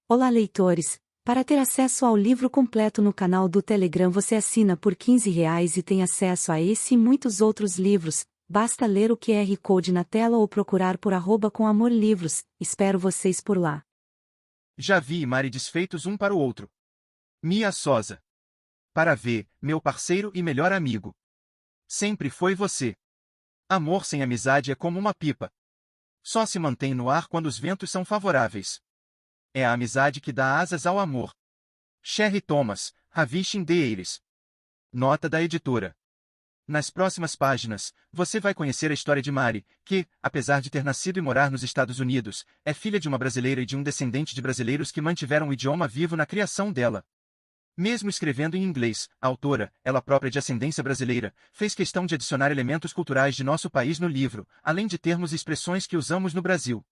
Olá, leitores! Para ter acesso ao livro completo no canal do Telegram, você assina por R$ 15 e tem acesso a esse e muitos outros livros. Basta ler o QR Code na tela ou procurar por @comamorlivros. Espero vocês por lá. Javi e Mari desfeitos um para o outro. Mia Sosa. Para ver, meu parceiro e melhor amigo. Sempre foi você. Amor sem amizade é como uma pipa. Só se mantém no ar quando os ventos são favoráveis. É a amizade que dá asas ao amor. Sherry Thomas, Ravishin Deires. Nota da editora. Nas próximas páginas, você vai conhecer a história de Mari, que, apesar de ter nascido e morar nos Estados Unidos, é filha de uma brasileira e de um descendente de brasileiros que mantiveram o idioma vivo na criação dela. Mesmo escrevendo em inglês, a autora, ela própria de ascendência brasileira, fez questão de adicionar elementos culturais de nosso país no livro, além de termos e expressões que usamos no Brasil.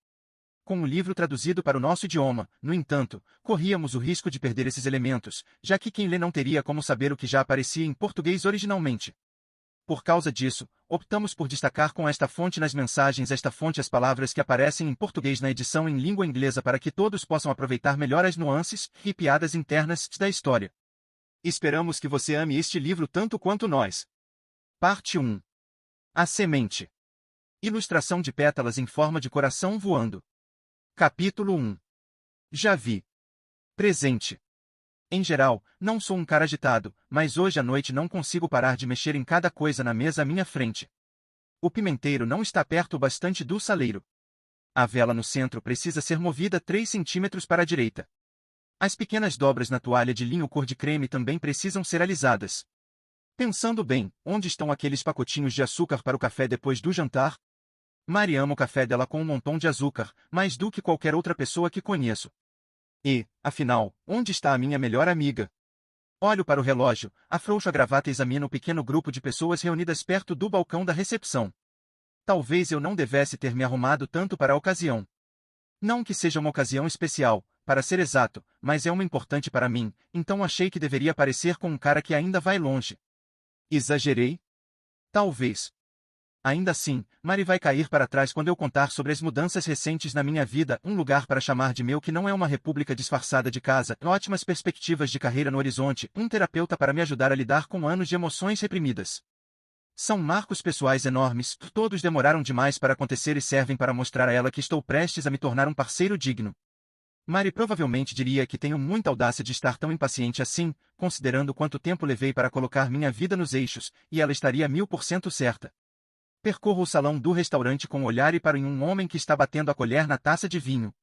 Com o livro traduzido para o nosso idioma, no entanto, corríamos o risco de perder esses elementos, já que quem lê não teria como saber o que já aparecia em português originalmente. Por causa disso, optamos por destacar com esta fonte nas mensagens as palavras que aparecem em português na edição em língua inglesa para que todos possam aproveitar melhor as nuances e piadas internas da história. Esperamos que você ame este livro tanto quanto nós. Parte 1. A semente. Ilustração de pétalas em forma de coração voando. Capítulo 1. Javi. Presente. Em geral, não sou um cara agitado, mas hoje à noite não consigo parar de mexer em cada coisa na mesa à minha frente. O pimenteiro não está perto o bastante do saleiro. A vela no centro precisa ser movida 3 centímetros para a direita. As pequenas dobras na toalha de linho cor de creme também precisam ser alisadas. Pensando bem, onde estão aqueles pacotinhos de açúcar para o café depois do jantar? Mari ama o café dela com um montão de açúcar, mais do que qualquer outra pessoa que conheço. E, afinal, onde está a minha melhor amiga? Olho para o relógio, afrouxo a gravata e examino o pequeno grupo de pessoas reunidas perto do balcão da recepção. Talvez eu não devesse ter me arrumado tanto para a ocasião. Não que seja uma ocasião especial, para ser exato, mas é uma importante para mim, então achei que deveria parecer com um cara que ainda vai longe. Exagerei? Talvez. Ainda assim, Mari vai cair para trás quando eu contar sobre as mudanças recentes na minha vida, um lugar para chamar de meu que não é uma república disfarçada de casa, ótimas perspectivas de carreira no horizonte, um terapeuta para me ajudar a lidar com anos de emoções reprimidas. São marcos pessoais enormes, todos demoraram demais para acontecer e servem para mostrar a ela que estou prestes a me tornar um parceiro digno. Mari provavelmente diria que tenho muita audácia de estar tão impaciente assim, considerando quanto tempo levei para colocar minha vida nos eixos, e ela estaria 1000% certa. Percorro o salão do restaurante com o olhar e paro em um homem que está batendo a colher na taça de vinho.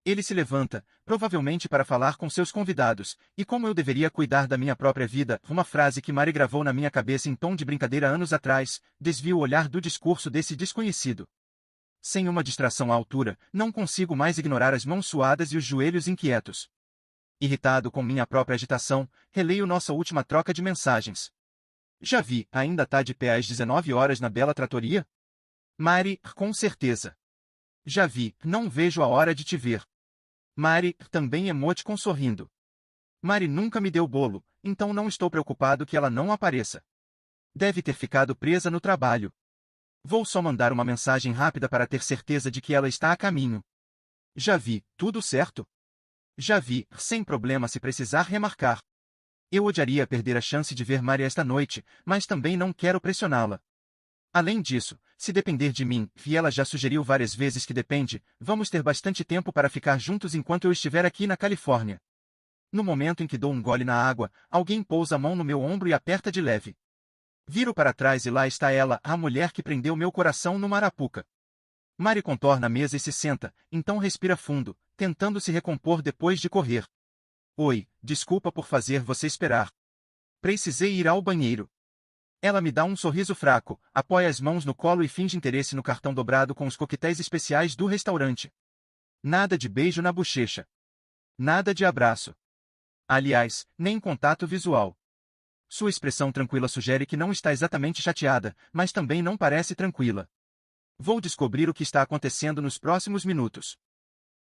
Ele se levanta, provavelmente para falar com seus convidados, e como eu deveria cuidar da minha própria vida, uma frase que Mari gravou na minha cabeça em tom de brincadeira anos atrás, desvio o olhar do discurso desse desconhecido. Sem uma distração à altura, não consigo mais ignorar as mãos suadas e os joelhos inquietos. Irritado com minha própria agitação, releio nossa última troca de mensagens. Javi, ainda tá de pé às 19 horas na bela tratoria? Mari, com certeza. Javi, não vejo a hora de te ver. Mari, também emoticon sorrindo. Mari nunca me deu bolo, então não estou preocupado que ela não apareça. Deve ter ficado presa no trabalho. Vou só mandar uma mensagem rápida para ter certeza de que ela está a caminho. Javi, tudo certo? Javi, sem problema se precisar remarcar. Eu odiaria perder a chance de ver Mari esta noite, mas também não quero pressioná-la. Além disso, se depender de mim, e ela já sugeriu várias vezes que depende, vamos ter bastante tempo para ficar juntos enquanto eu estiver aqui na Califórnia. No momento em que dou um gole na água, alguém pousa a mão no meu ombro e aperta de leve. Viro para trás e lá está ela, a mulher que prendeu meu coração no Marapuca. Mari contorna a mesa e se senta, então respira fundo, tentando se recompor depois de correr. Oi, desculpa por fazer você esperar. Precisei ir ao banheiro. Ela me dá um sorriso fraco, apoia as mãos no colo e finge interesse no cartão dobrado com os coquetéis especiais do restaurante. Nada de beijo na bochecha. Nada de abraço. Aliás, nem contato visual. Sua expressão tranquila sugere que não está exatamente chateada, mas também não parece tranquila. Vou descobrir o que está acontecendo nos próximos minutos.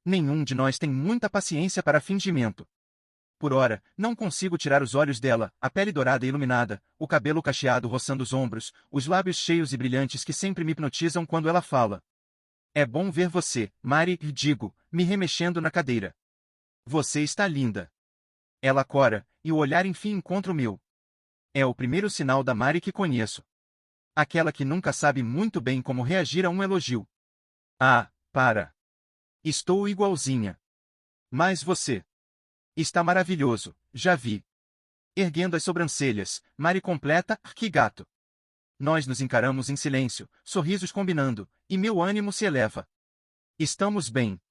Nenhum de nós tem muita paciência para fingimento. Por ora, não consigo tirar os olhos dela, a pele dourada e iluminada, o cabelo cacheado roçando os ombros, os lábios cheios e brilhantes que sempre me hipnotizam quando ela fala. É bom ver você, Mari, digo, me remexendo na cadeira. Você está linda. Ela cora, e o olhar enfim encontra o meu. É o primeiro sinal da Mari que conheço. Aquela que nunca sabe muito bem como reagir a um elogio. Ah, para. Estou igualzinha. Mas você. Está maravilhoso, já vi. Erguendo as sobrancelhas, Mari completa, que gato. Nós nos encaramos em silêncio, sorrisos combinando, e meu ânimo se eleva. Estamos bem.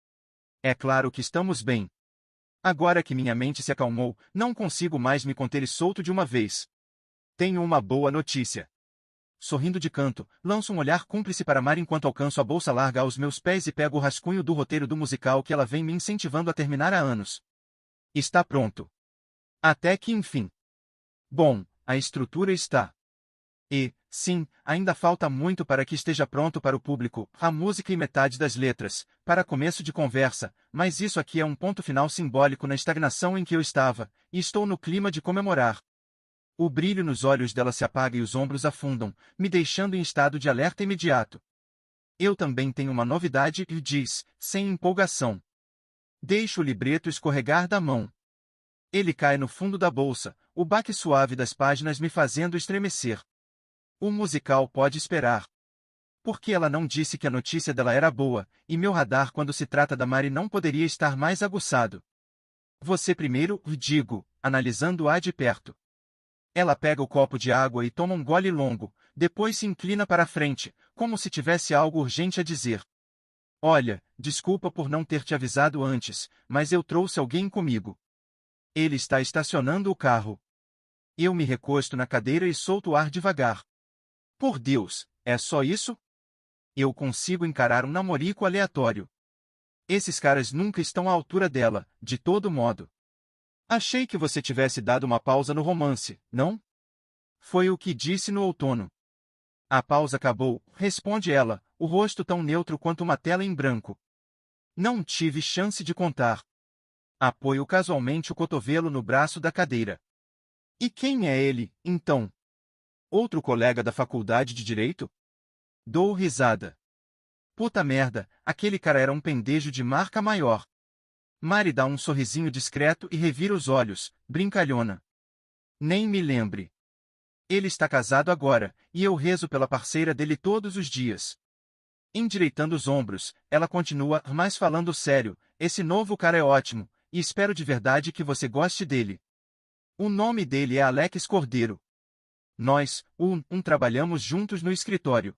É claro que estamos bem. Agora que minha mente se acalmou, não consigo mais me conter e solto de uma vez. Tenho uma boa notícia. Sorrindo de canto, lanço um olhar cúmplice para Mari enquanto alcanço a bolsa larga aos meus pés e pego o rascunho do roteiro do musical que ela vem me incentivando a terminar há anos. Está pronto. Até que enfim. Bom, a estrutura está. E, sim, ainda falta muito para que esteja pronto para o público, a música e metade das letras, para começo de conversa, mas isso aqui é um ponto final simbólico na estagnação em que eu estava, e estou no clima de comemorar. O brilho nos olhos dela se apaga e os ombros afundam, me deixando em estado de alerta imediato. Eu também tenho uma novidade, diz, sem empolgação. Deixo o libreto escorregar da mão. Ele cai no fundo da bolsa, o baque suave das páginas me fazendo estremecer. O musical pode esperar. Porque ela não disse que a notícia dela era boa, e meu radar quando se trata da Mari não poderia estar mais aguçado. Você primeiro, digo, analisando-a de perto. Ela pega o copo de água e toma um gole longo, depois se inclina para a frente, como se tivesse algo urgente a dizer. Olha, desculpa por não ter te avisado antes, mas eu trouxe alguém comigo. Ele está estacionando o carro. Eu me recosto na cadeira e solto o ar devagar. Por Deus, é só isso? Eu consigo encarar um namorico aleatório. Esses caras nunca estão à altura dela, de todo modo. Achei que você tivesse dado uma pausa no romance, não? Foi o que disse no outono. A pausa acabou, responde ela, o rosto tão neutro quanto uma tela em branco. Não tive chance de contar. Apoio casualmente o cotovelo no braço da cadeira. E quem é ele, então? Outro colega da faculdade de Direito? Dou risada. Puta merda, aquele cara era um pendejo de marca maior. Mari dá um sorrisinho discreto e revira os olhos, brincalhona. Nem me lembre. Ele está casado agora, e eu rezo pela parceira dele todos os dias. Endireitando os ombros, ela continua, mas falando sério, esse novo cara é ótimo, e espero de verdade que você goste dele. O nome dele é Alex Cordeiro. Nós, trabalhamos juntos no escritório.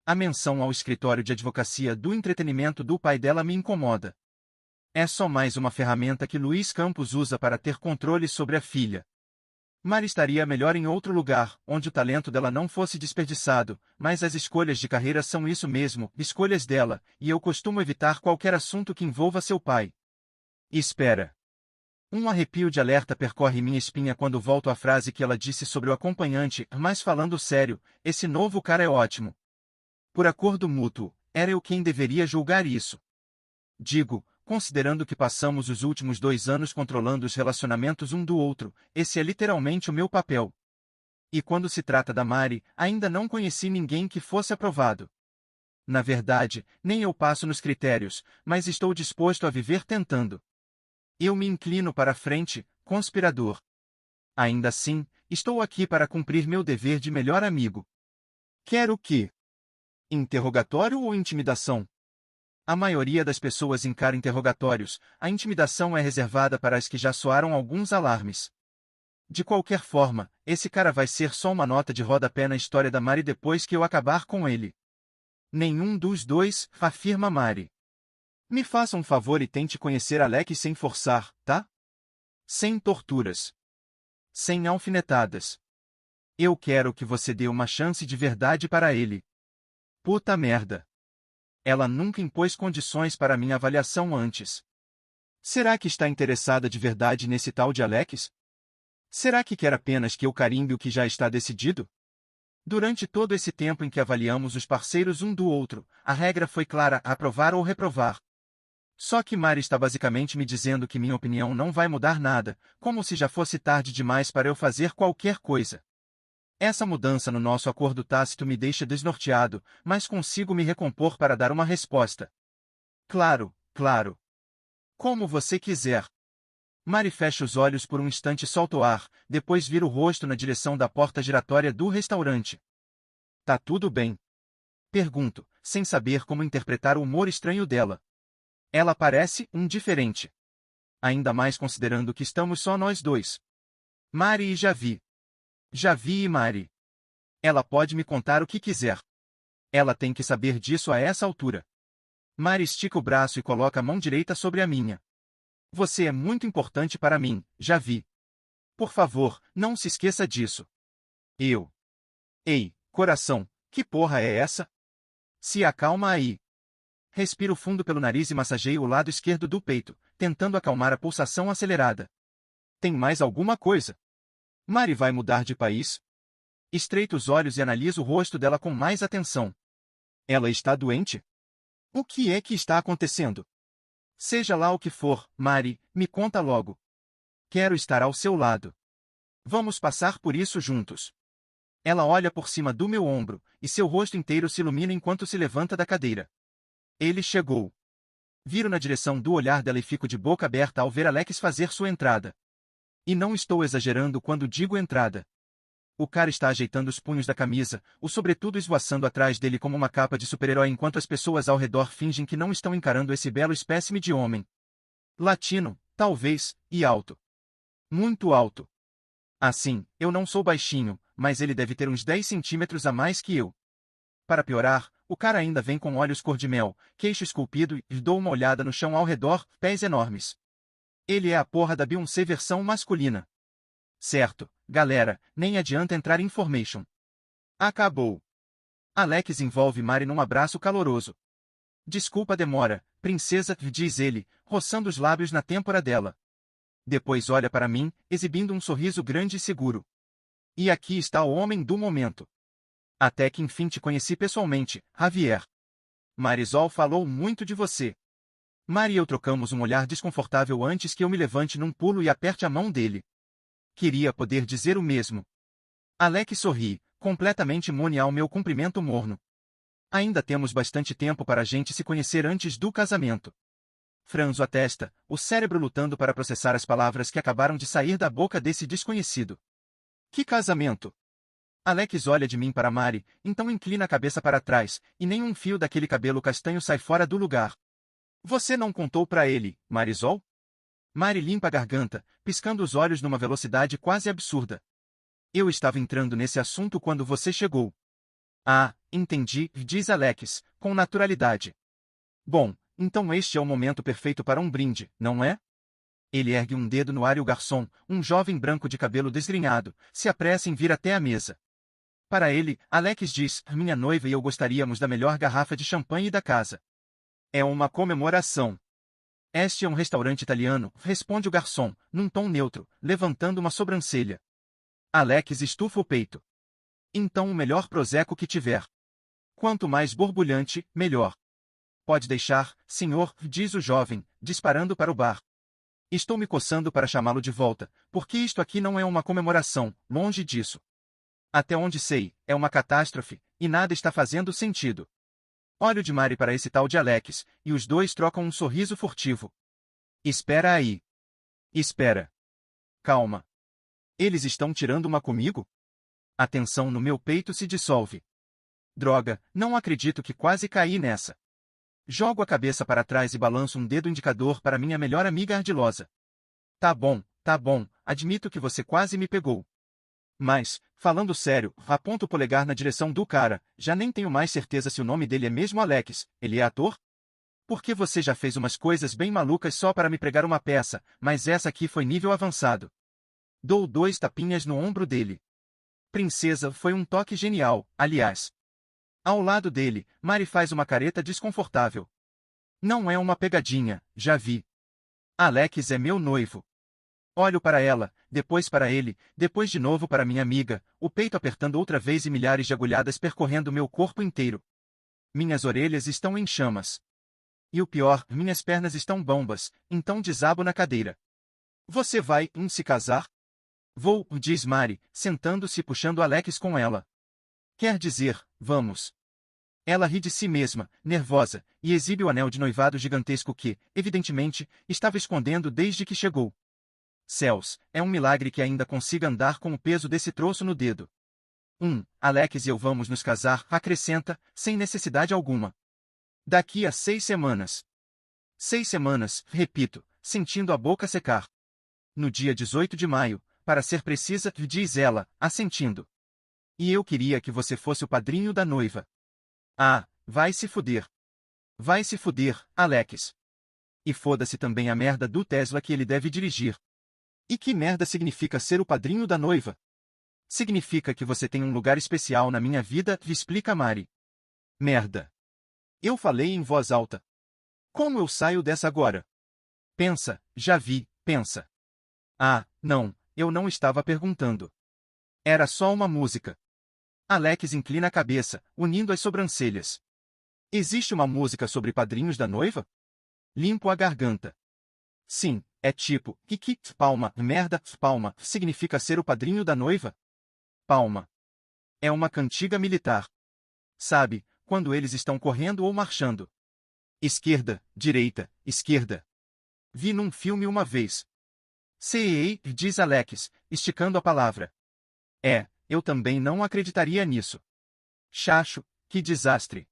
A menção ao escritório de advocacia do entretenimento do pai dela me incomoda. É só mais uma ferramenta que Luiz Campos usa para ter controle sobre a filha. Mari estaria melhor em outro lugar, onde o talento dela não fosse desperdiçado, mas as escolhas de carreira são isso mesmo, escolhas dela, e eu costumo evitar qualquer assunto que envolva seu pai. Espera. Um arrepio de alerta percorre minha espinha quando volto à frase que ela disse sobre o acompanhante, mas falando sério, esse novo cara é ótimo. Por acordo mútuo, era eu quem deveria julgar isso. Digo, considerando que passamos os últimos 2 anos controlando os relacionamentos um do outro, esse é literalmente o meu papel. E quando se trata da Mari, ainda não conheci ninguém que fosse aprovado. Na verdade, nem eu passo nos critérios, mas estou disposto a viver tentando. Eu me inclino para a frente, conspirador. Ainda assim, estou aqui para cumprir meu dever de melhor amigo. Quer o quê? Interrogatório ou intimidação? A maioria das pessoas encara interrogatórios, a intimidação é reservada para as que já soaram alguns alarmes. De qualquer forma, esse cara vai ser só uma nota de rodapé na história da Mari depois que eu acabar com ele. Nenhum dos dois, afirma Mari. Me faça um favor e tente conhecer Alex sem forçar, tá? Sem torturas. Sem alfinetadas. Eu quero que você dê uma chance de verdade para ele. Puta merda. Ela nunca impôs condições para minha avaliação antes. Será que está interessada de verdade nesse tal de Alex? Será que quer apenas que eu carimbe o que já está decidido? Durante todo esse tempo em que avaliamos os parceiros um do outro, a regra foi clara: aprovar ou reprovar. Só que Mari está basicamente me dizendo que minha opinião não vai mudar nada, como se já fosse tarde demais para eu fazer qualquer coisa. Essa mudança no nosso acordo tácito me deixa desnorteado, mas consigo me recompor para dar uma resposta. Claro, claro. Como você quiser. Mari fecha os olhos por um instante e solta o ar, depois vira o rosto na direção da porta giratória do restaurante. Tá tudo bem? Pergunto, sem saber como interpretar o humor estranho dela. Ela parece indiferente. Ainda mais considerando que estamos só nós dois. Mari e Javi. Javi e Mari. Ela pode me contar o que quiser. Ela tem que saber disso a essa altura. Mari estica o braço e coloca a mão direita sobre a minha. Você é muito importante para mim, Javi. Por favor, não se esqueça disso. Eu. Ei, coração, que porra é essa? Se acalma aí. Respiro fundo pelo nariz e massageio o lado esquerdo do peito, tentando acalmar a pulsação acelerada. Tem mais alguma coisa? Mari vai mudar de país? Estreito os olhos e analiso o rosto dela com mais atenção. Ela está doente? O que é que está acontecendo? Seja lá o que for, Mari, me conta logo. Quero estar ao seu lado. Vamos passar por isso juntos. Ela olha por cima do meu ombro, e seu rosto inteiro se ilumina enquanto se levanta da cadeira. Ele chegou. Viro na direção do olhar dela e fico de boca aberta ao ver Alex fazer sua entrada. E não estou exagerando quando digo entrada. O cara está ajeitando os punhos da camisa, o sobretudo esvoaçando atrás dele como uma capa de super-herói enquanto as pessoas ao redor fingem que não estão encarando esse belo espécime de homem. Latino, talvez, e alto. Muito alto. Assim, eu não sou baixinho, mas ele deve ter uns 10 centímetros a mais que eu. Para piorar, o cara ainda vem com olhos cor-de-mel, queixo esculpido e dou uma olhada no chão ao redor, pés enormes. Ele é a porra da Beyoncé versão masculina. Certo, galera, nem adianta entrar em formation. Acabou. Alex envolve Mari num abraço caloroso. Desculpa a demora, princesa, diz ele, roçando os lábios na têmpora dela. Depois olha para mim, exibindo um sorriso grande e seguro. E aqui está o homem do momento. Até que enfim te conheci pessoalmente, Javier. Marisol falou muito de você. Mari e eu trocamos um olhar desconfortável antes que eu me levante num pulo e aperte a mão dele. Queria poder dizer o mesmo. Alex sorri, completamente imune ao meu cumprimento morno. Ainda temos bastante tempo para a gente se conhecer antes do casamento. Franzo a testa, o cérebro lutando para processar as palavras que acabaram de sair da boca desse desconhecido. Que casamento? Alex olha de mim para Mari, então inclina a cabeça para trás, e nem um fio daquele cabelo castanho sai fora do lugar. Você não contou para ele, Marisol? Mari limpa a garganta, piscando os olhos numa velocidade quase absurda. Eu estava entrando nesse assunto quando você chegou. Ah, entendi, diz Alex, com naturalidade. Bom, então este é o momento perfeito para um brinde, não é? Ele ergue um dedo no ar e o garçom, um jovem branco de cabelo desgrenhado, se apressa em vir até a mesa. Para ele, Alex diz, minha noiva e eu gostaríamos da melhor garrafa de champanhe da casa. É uma comemoração. Este é um restaurante italiano, responde o garçom, num tom neutro, levantando uma sobrancelha. Alex estufa o peito. Então o melhor prosecco que tiver. Quanto mais borbulhante, melhor. Pode deixar, senhor, diz o jovem, disparando para o bar. Estou me coçando para chamá-lo de volta, porque isto aqui não é uma comemoração, longe disso. Até onde sei, é uma catástrofe, e nada está fazendo sentido. Olho de Mari para esse tal de Alex, e os dois trocam um sorriso furtivo. Espera aí. Espera. Calma. Eles estão tirando uma comigo? A tensão no meu peito se dissolve. Droga, não acredito que quase caí nessa. Jogo a cabeça para trás e balanço um dedo indicador para minha melhor amiga ardilosa. Tá bom, admito que você quase me pegou. Mas, falando sério, aponto o polegar na direção do cara, já nem tenho mais certeza se o nome dele é mesmo Alex, ele é ator? Porque você já fez umas coisas bem malucas só para me pregar uma peça, mas essa aqui foi nível avançado. Dou 2 tapinhas no ombro dele. Princesa, foi um toque genial, aliás. Ao lado dele, Mari faz uma careta desconfortável. Não é uma pegadinha, já vi. Alex é meu noivo. Olho para ela, depois para ele, depois de novo para minha amiga, o peito apertando outra vez e milhares de agulhadas percorrendo meu corpo inteiro. Minhas orelhas estão em chamas. E o pior, minhas pernas estão bambas, então desabo na cadeira. Você vai se casar? Vou, diz Mari, sentando-se e puxando Alex com ela. Quer dizer, vamos. Ela ri de si mesma, nervosa, e exibe o anel de noivado gigantesco que, evidentemente, estava escondendo desde que chegou. Céus, é um milagre que ainda consiga andar com o peso desse troço no dedo. Alex e eu vamos nos casar, acrescenta, sem necessidade alguma. Daqui a 6 semanas. 6 semanas, repito, sentindo a boca secar. No dia 18 de maio, para ser precisa, diz ela, assentindo. E eu queria que você fosse o padrinho da noiva. Ah, vai se fuder. Vai se fuder, Alex. E foda-se também a merda do Tesla que ele deve dirigir. E que merda significa ser o padrinho da noiva? Significa que você tem um lugar especial na minha vida, explica Mari. Merda. Eu falei em voz alta. Como eu saio dessa agora? Pensa, já vi, pensa. Ah, não, eu não estava perguntando. Era só uma música. Alex inclina a cabeça, unindo as sobrancelhas. Existe uma música sobre padrinhos da noiva? Limpo a garganta. Sim, é tipo, kiki, palma, merda, palma, significa ser o padrinho da noiva? Palma. É uma cantiga militar. Sabe, quando eles estão correndo ou marchando. Esquerda, direita, esquerda. Vi num filme uma vez. Sei, diz Alex, esticando a palavra. Eu também não acreditaria nisso. Chacho, que desastre.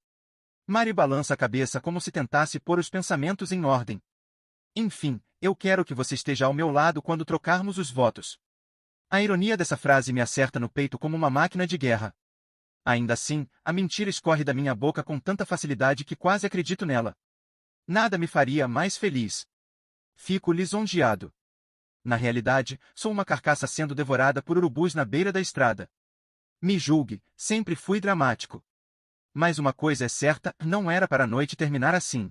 Mari balança a cabeça como se tentasse pôr os pensamentos em ordem. Enfim, eu quero que você esteja ao meu lado quando trocarmos os votos. A ironia dessa frase me acerta no peito como uma máquina de guerra. Ainda assim, a mentira escorre da minha boca com tanta facilidade que quase acredito nela. Nada me faria mais feliz. Fico lisonjeado. Na realidade, sou uma carcaça sendo devorada por urubus na beira da estrada. Me julgue, sempre fui dramático. Mas uma coisa é certa, não era para a noite terminar assim.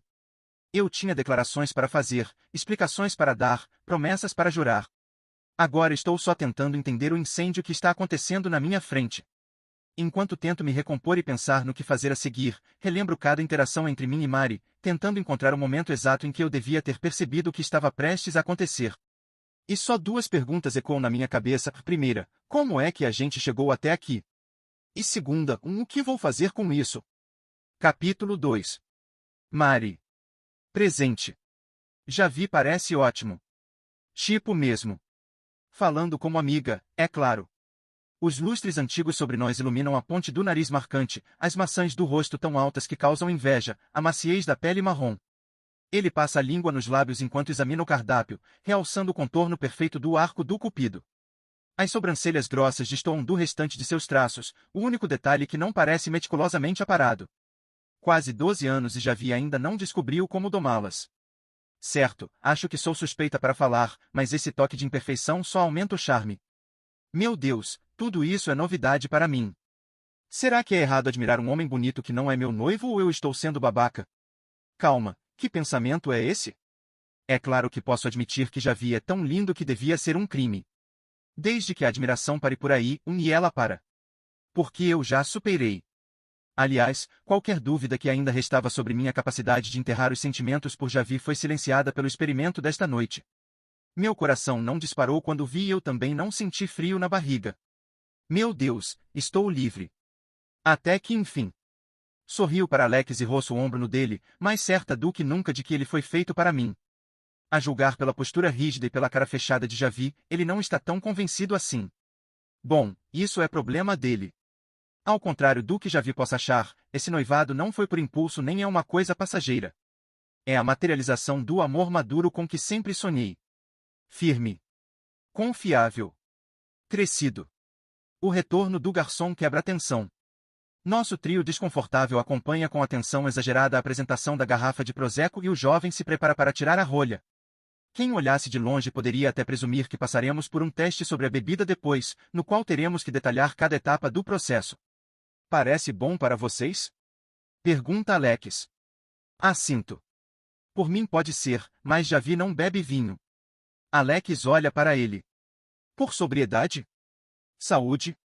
Eu tinha declarações para fazer, explicações para dar, promessas para jurar. Agora estou só tentando entender o incêndio que está acontecendo na minha frente. Enquanto tento me recompor e pensar no que fazer a seguir, relembro cada interação entre mim e Mari, tentando encontrar o momento exato em que eu devia ter percebido o que estava prestes a acontecer. E só duas perguntas ecoam na minha cabeça. Primeira, como é que a gente chegou até aqui? E segunda, o que vou fazer com isso? Capítulo 2. Mari. Presente. Já vi, parece ótimo. Tipo mesmo. Falando como amiga, é claro. Os lustres antigos sobre nós iluminam a ponte do nariz marcante, as maçãs do rosto tão altas que causam inveja, a maciez da pele marrom. Ele passa a língua nos lábios enquanto examina o cardápio, realçando o contorno perfeito do arco do cupido. As sobrancelhas grossas destoam do restante de seus traços, o único detalhe que não parece meticulosamente aparado. Quase 12 anos e já vi ainda não descobriu como domá-las. Certo, acho que sou suspeita para falar, mas esse toque de imperfeição só aumenta o charme. Meu Deus, tudo isso é novidade para mim. Será que é errado admirar um homem bonito que não é meu noivo ou eu estou sendo babaca? Calma, que pensamento é esse? É claro que posso admitir que já vi é tão lindo que devia ser um crime. Desde que a admiração pare por aí, e ela para. Porque eu já superei. Aliás, qualquer dúvida que ainda restava sobre minha capacidade de enterrar os sentimentos por Javi foi silenciada pelo experimento desta noite. Meu coração não disparou quando vi e eu também não senti frio na barriga. Meu Deus, estou livre. Até que enfim. Sorriu para Alex e roço o ombro no dele, mais certa do que nunca de que ele foi feito para mim. A julgar pela postura rígida e pela cara fechada de Javi, ele não está tão convencido assim. Bom, isso é problema dele. Ao contrário do que Javi possa achar, esse noivado não foi por impulso nem é uma coisa passageira. É a materialização do amor maduro com que sempre sonhei. Firme. Confiável. Crescido. O retorno do garçom quebra a tensão. Nosso trio desconfortável acompanha com atenção exagerada a apresentação da garrafa de Prosecco e o jovem se prepara para tirar a rolha. Quem olhasse de longe poderia até presumir que passaremos por um teste sobre a bebida depois, no qual teremos que detalhar cada etapa do processo. Parece bom para vocês? Pergunta Alex. Assinto. Por mim pode ser, mas Javi não bebe vinho. Alex olha para ele. Por sobriedade? Saúde?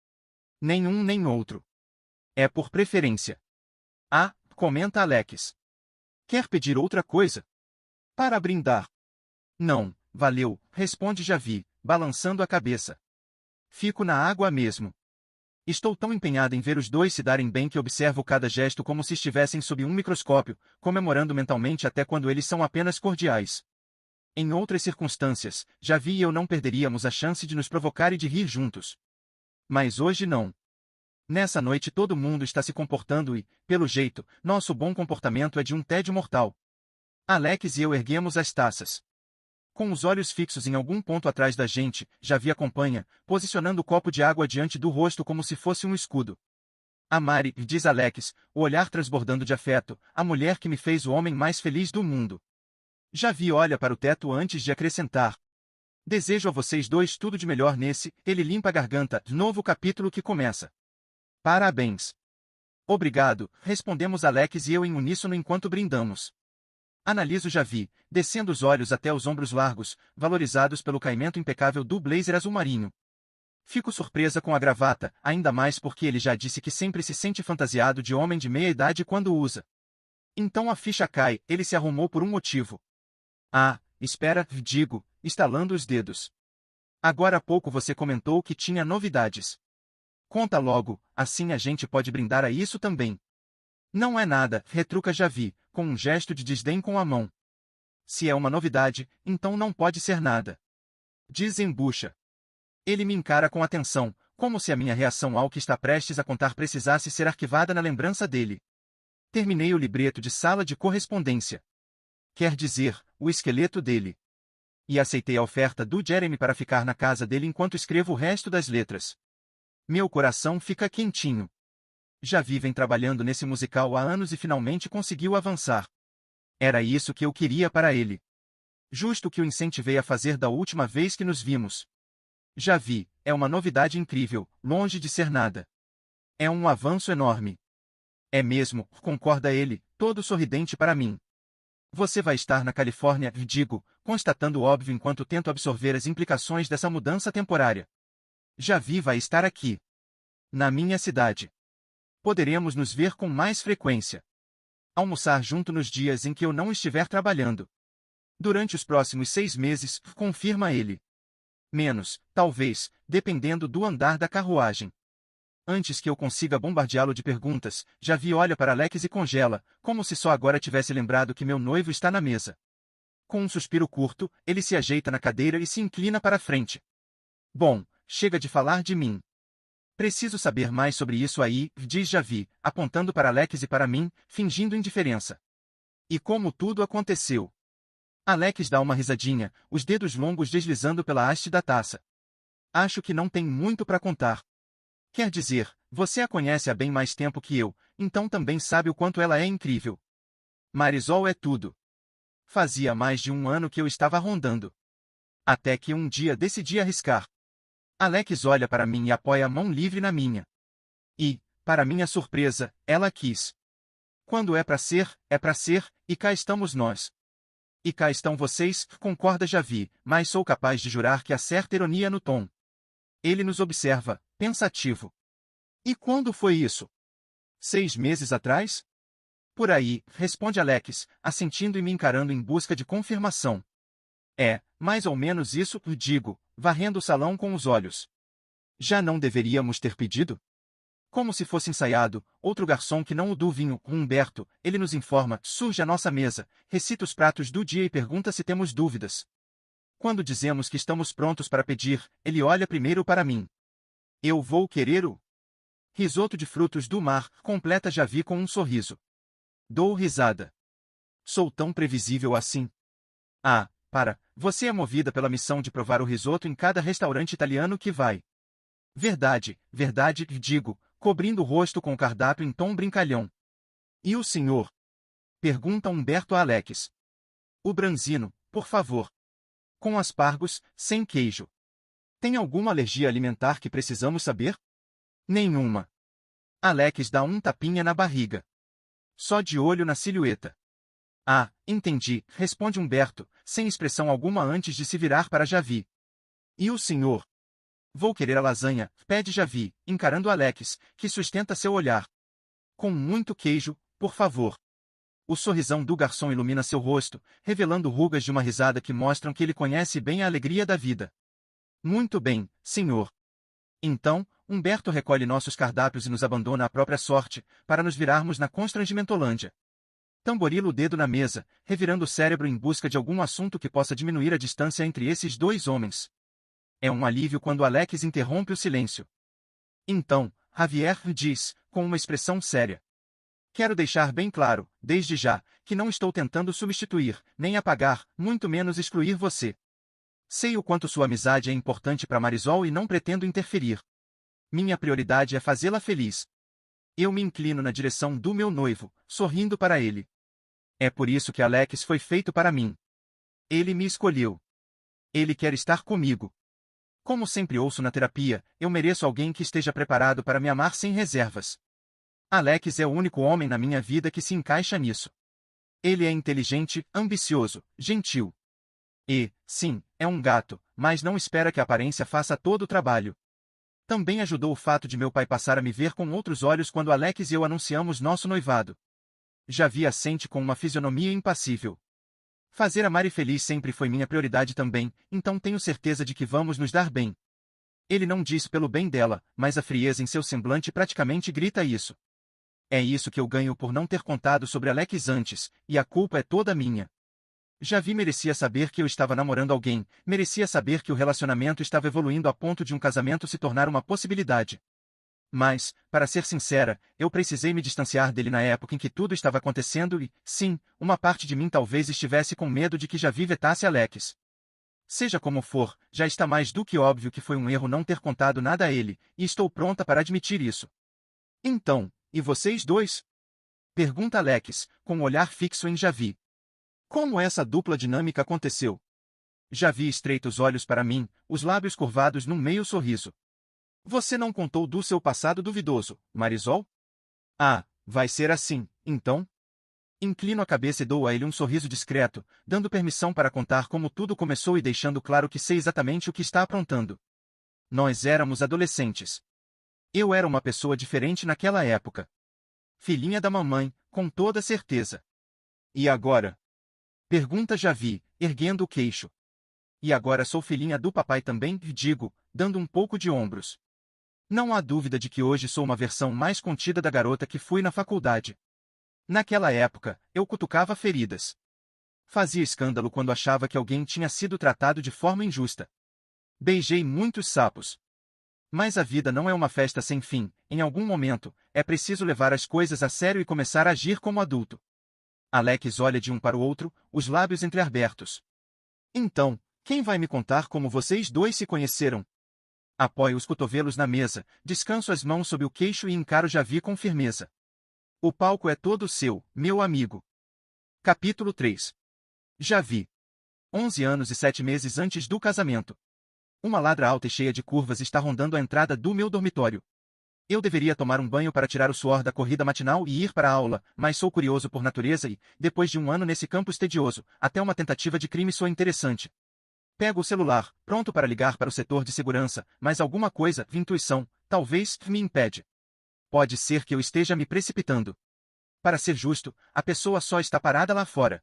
Nenhum nem outro. É por preferência. Ah, comenta Alex. Quer pedir outra coisa? Para brindar. Não, valeu, responde Javi, balançando a cabeça. Fico na água mesmo. Estou tão empenhada em ver os dois se darem bem que observo cada gesto como se estivessem sob um microscópio, comemorando mentalmente até quando eles são apenas cordiais. Em outras circunstâncias, Javi e eu não perderíamos a chance de nos provocar e de rir juntos. Mas hoje não. Nessa noite todo mundo está se comportando e, pelo jeito, nosso bom comportamento é de um tédio mortal. Alex e eu erguemos as taças. Com os olhos fixos em algum ponto atrás da gente, Javi acompanha, posicionando o copo de água diante do rosto como se fosse um escudo. A Mari, diz Alex, o olhar transbordando de afeto, a mulher que me fez o homem mais feliz do mundo. Javi olha para o teto antes de acrescentar. Desejo a vocês dois tudo de melhor nesse, ele limpa a garganta, novo capítulo que começa. Parabéns. Obrigado, respondemos Alex e eu em uníssono enquanto brindamos. Analiso Javi, descendo os olhos até os ombros largos, valorizados pelo caimento impecável do blazer azul marinho. Fico surpresa com a gravata, ainda mais porque ele já disse que sempre se sente fantasiado de homem de meia idade quando usa. Então a ficha cai, ele se arrumou por um motivo. Ah, espera, digo, estalando os dedos. Agora há pouco você comentou que tinha novidades. Conta logo, assim a gente pode brindar a isso também. Não é nada, retruca Javi, com um gesto de desdém com a mão. Se é uma novidade, então não pode ser nada. Desembucha. Ele me encara com atenção, como se a minha reação ao que está prestes a contar precisasse ser arquivada na lembrança dele. Terminei o libreto de sala de correspondência. Quer dizer, o esqueleto dele. E aceitei a oferta do Jeremy para ficar na casa dele enquanto escrevo o resto das letras. Meu coração fica quentinho. Javi vem trabalhando nesse musical há anos e finalmente conseguiu avançar. Era isso que eu queria para ele. Justo o que o incentivei a fazer da última vez que nos vimos. Javi, é uma novidade incrível, longe de ser nada. É um avanço enorme. É mesmo, concorda ele, todo sorridente para mim. Você vai estar na Califórnia, digo, constatando o óbvio enquanto tento absorver as implicações dessa mudança temporária. Javi vai estar aqui. Na minha cidade. Poderemos nos ver com mais frequência. Almoçar junto nos dias em que eu não estiver trabalhando. Durante os próximos 6 meses, confirma ele. Menos, talvez, dependendo do andar da carruagem. Antes que eu consiga bombardeá-lo de perguntas, Javi olha para Alex e congela, como se só agora tivesse lembrado que meu noivo está na mesa. Com um suspiro curto, ele se ajeita na cadeira e se inclina para a frente. Bom, chega de falar de mim. Preciso saber mais sobre isso aí, diz Javi, apontando para Alex e para mim, fingindo indiferença. E como tudo aconteceu. Alex dá uma risadinha, os dedos longos deslizando pela haste da taça. Acho que não tem muito para contar. Quer dizer, você a conhece há bem mais tempo que eu, então também sabe o quanto ela é incrível. Marisol é tudo. Fazia mais de um ano que eu estava rondando. Até que um dia decidi arriscar. Alex olha para mim e apoia a mão livre na minha. E, para minha surpresa, ela quis. Quando é para ser, e cá estamos nós. E cá estão vocês, concorda Javi, mas sou capaz de jurar que há certa ironia no tom. Ele nos observa, pensativo. E quando foi isso? 6 meses atrás? Por aí, responde Alex, assentindo e me encarando em busca de confirmação. É, mais ou menos isso, digo, varrendo o salão com os olhos. Já não deveríamos ter pedido? Como se fosse ensaiado, outro garçom que não o do vinho, o Humberto, ele nos informa, surge à nossa mesa, recita os pratos do dia e pergunta se temos dúvidas. Quando dizemos que estamos prontos para pedir, ele olha primeiro para mim. Eu vou querer o risoto de frutos do mar, completa Javi com um sorriso. Dou risada. Sou tão previsível assim. Ah, você é movida pela missão de provar o risoto em cada restaurante italiano que vai. Verdade, digo, cobrindo o rosto com o cardápio em tom brincalhão. E o senhor? Pergunta Humberto a Alex. O branzino, por favor. Com aspargos, sem queijo. Tem alguma alergia alimentar que precisamos saber? Nenhuma. Alex dá um tapinha na barriga. Só de olho na silhueta. Ah, entendi, responde Humberto, sem expressão alguma antes de se virar para Javi. E o senhor? Vou querer a lasanha, pede Javi, encarando Alex, que sustenta seu olhar. Com muito queijo, por favor. O sorrisão do garçom ilumina seu rosto, revelando rugas de uma risada que mostram que ele conhece bem a alegria da vida. Muito bem, senhor. Então, Humberto recolhe nossos cardápios e nos abandona à própria sorte, para nos virarmos na Constrangimentolândia. Tamborilo o dedo na mesa, revirando o cérebro em busca de algum assunto que possa diminuir a distância entre esses dois homens. É um alívio quando Alex interrompe o silêncio. Então, Javier diz, com uma expressão séria. Quero deixar bem claro, desde já, que não estou tentando substituir, nem apagar, muito menos excluir você. Sei o quanto sua amizade é importante para Marisol e não pretendo interferir. Minha prioridade é fazê-la feliz. Eu me inclino na direção do meu noivo, sorrindo para ele. É por isso que Alex foi feito para mim. Ele me escolheu. Ele quer estar comigo. Como sempre ouço na terapia, eu mereço alguém que esteja preparado para me amar sem reservas. Alex é o único homem na minha vida que se encaixa nisso. Ele é inteligente, ambicioso, gentil. E, sim, é um gato, mas não espera que a aparência faça todo o trabalho. Também ajudou o fato de meu pai passar a me ver com outros olhos quando Alex e eu anunciamos nosso noivado. Já vi assente com uma fisionomia impassível. Fazer a Mari feliz sempre foi minha prioridade também, então tenho certeza de que vamos nos dar bem. Ele não diz pelo bem dela, mas a frieza em seu semblante praticamente grita isso. É isso que eu ganho por não ter contado sobre Alex antes, e a culpa é toda minha. Javi merecia saber que eu estava namorando alguém, merecia saber que o relacionamento estava evoluindo a ponto de um casamento se tornar uma possibilidade. Mas, para ser sincera, eu precisei me distanciar dele na época em que tudo estava acontecendo e, sim, uma parte de mim talvez estivesse com medo de que Javi vetasse Alex. Seja como for, já está mais do que óbvio que foi um erro não ter contado nada a ele, e estou pronta para admitir isso. Então, e vocês dois? Pergunta Alex, com o olhar fixo em Javi. Como essa dupla dinâmica aconteceu? Javi estreita os olhos para mim, os lábios curvados num meio sorriso. Você não contou do seu passado duvidoso, Marisol? Ah, vai ser assim, então? Inclino a cabeça e dou a ele um sorriso discreto, dando permissão para contar como tudo começou e deixando claro que sei exatamente o que está aprontando. Nós éramos adolescentes. Eu era uma pessoa diferente naquela época. Filhinha da mamãe, com toda certeza. E agora? Pergunta Javi, erguendo o queixo. E agora sou filhinha do papai também, digo, dando um pouco de ombros. Não há dúvida de que hoje sou uma versão mais contida da garota que fui na faculdade. Naquela época, eu cutucava feridas. Fazia escândalo quando achava que alguém tinha sido tratado de forma injusta. Beijei muitos sapos. Mas a vida não é uma festa sem fim, em algum momento, é preciso levar as coisas a sério e começar a agir como adulto. Alex olha de um para o outro, os lábios entreabertos. Então, quem vai me contar como vocês dois se conheceram? Apoio os cotovelos na mesa, descanso as mãos sob o queixo e encaro Javi com firmeza. O palco é todo seu, meu amigo. Capítulo 3. Javi. 11 anos e 7 meses antes do casamento. Uma ladra alta e cheia de curvas está rondando a entrada do meu dormitório. Eu deveria tomar um banho para tirar o suor da corrida matinal e ir para a aula, mas sou curioso por natureza e, depois de um ano nesse campus tedioso, até uma tentativa de crime soa interessante. Pego o celular, pronto para ligar para o setor de segurança, mas alguma coisa, intuição, talvez, me impede. Pode ser que eu esteja me precipitando. Para ser justo, a pessoa só está parada lá fora.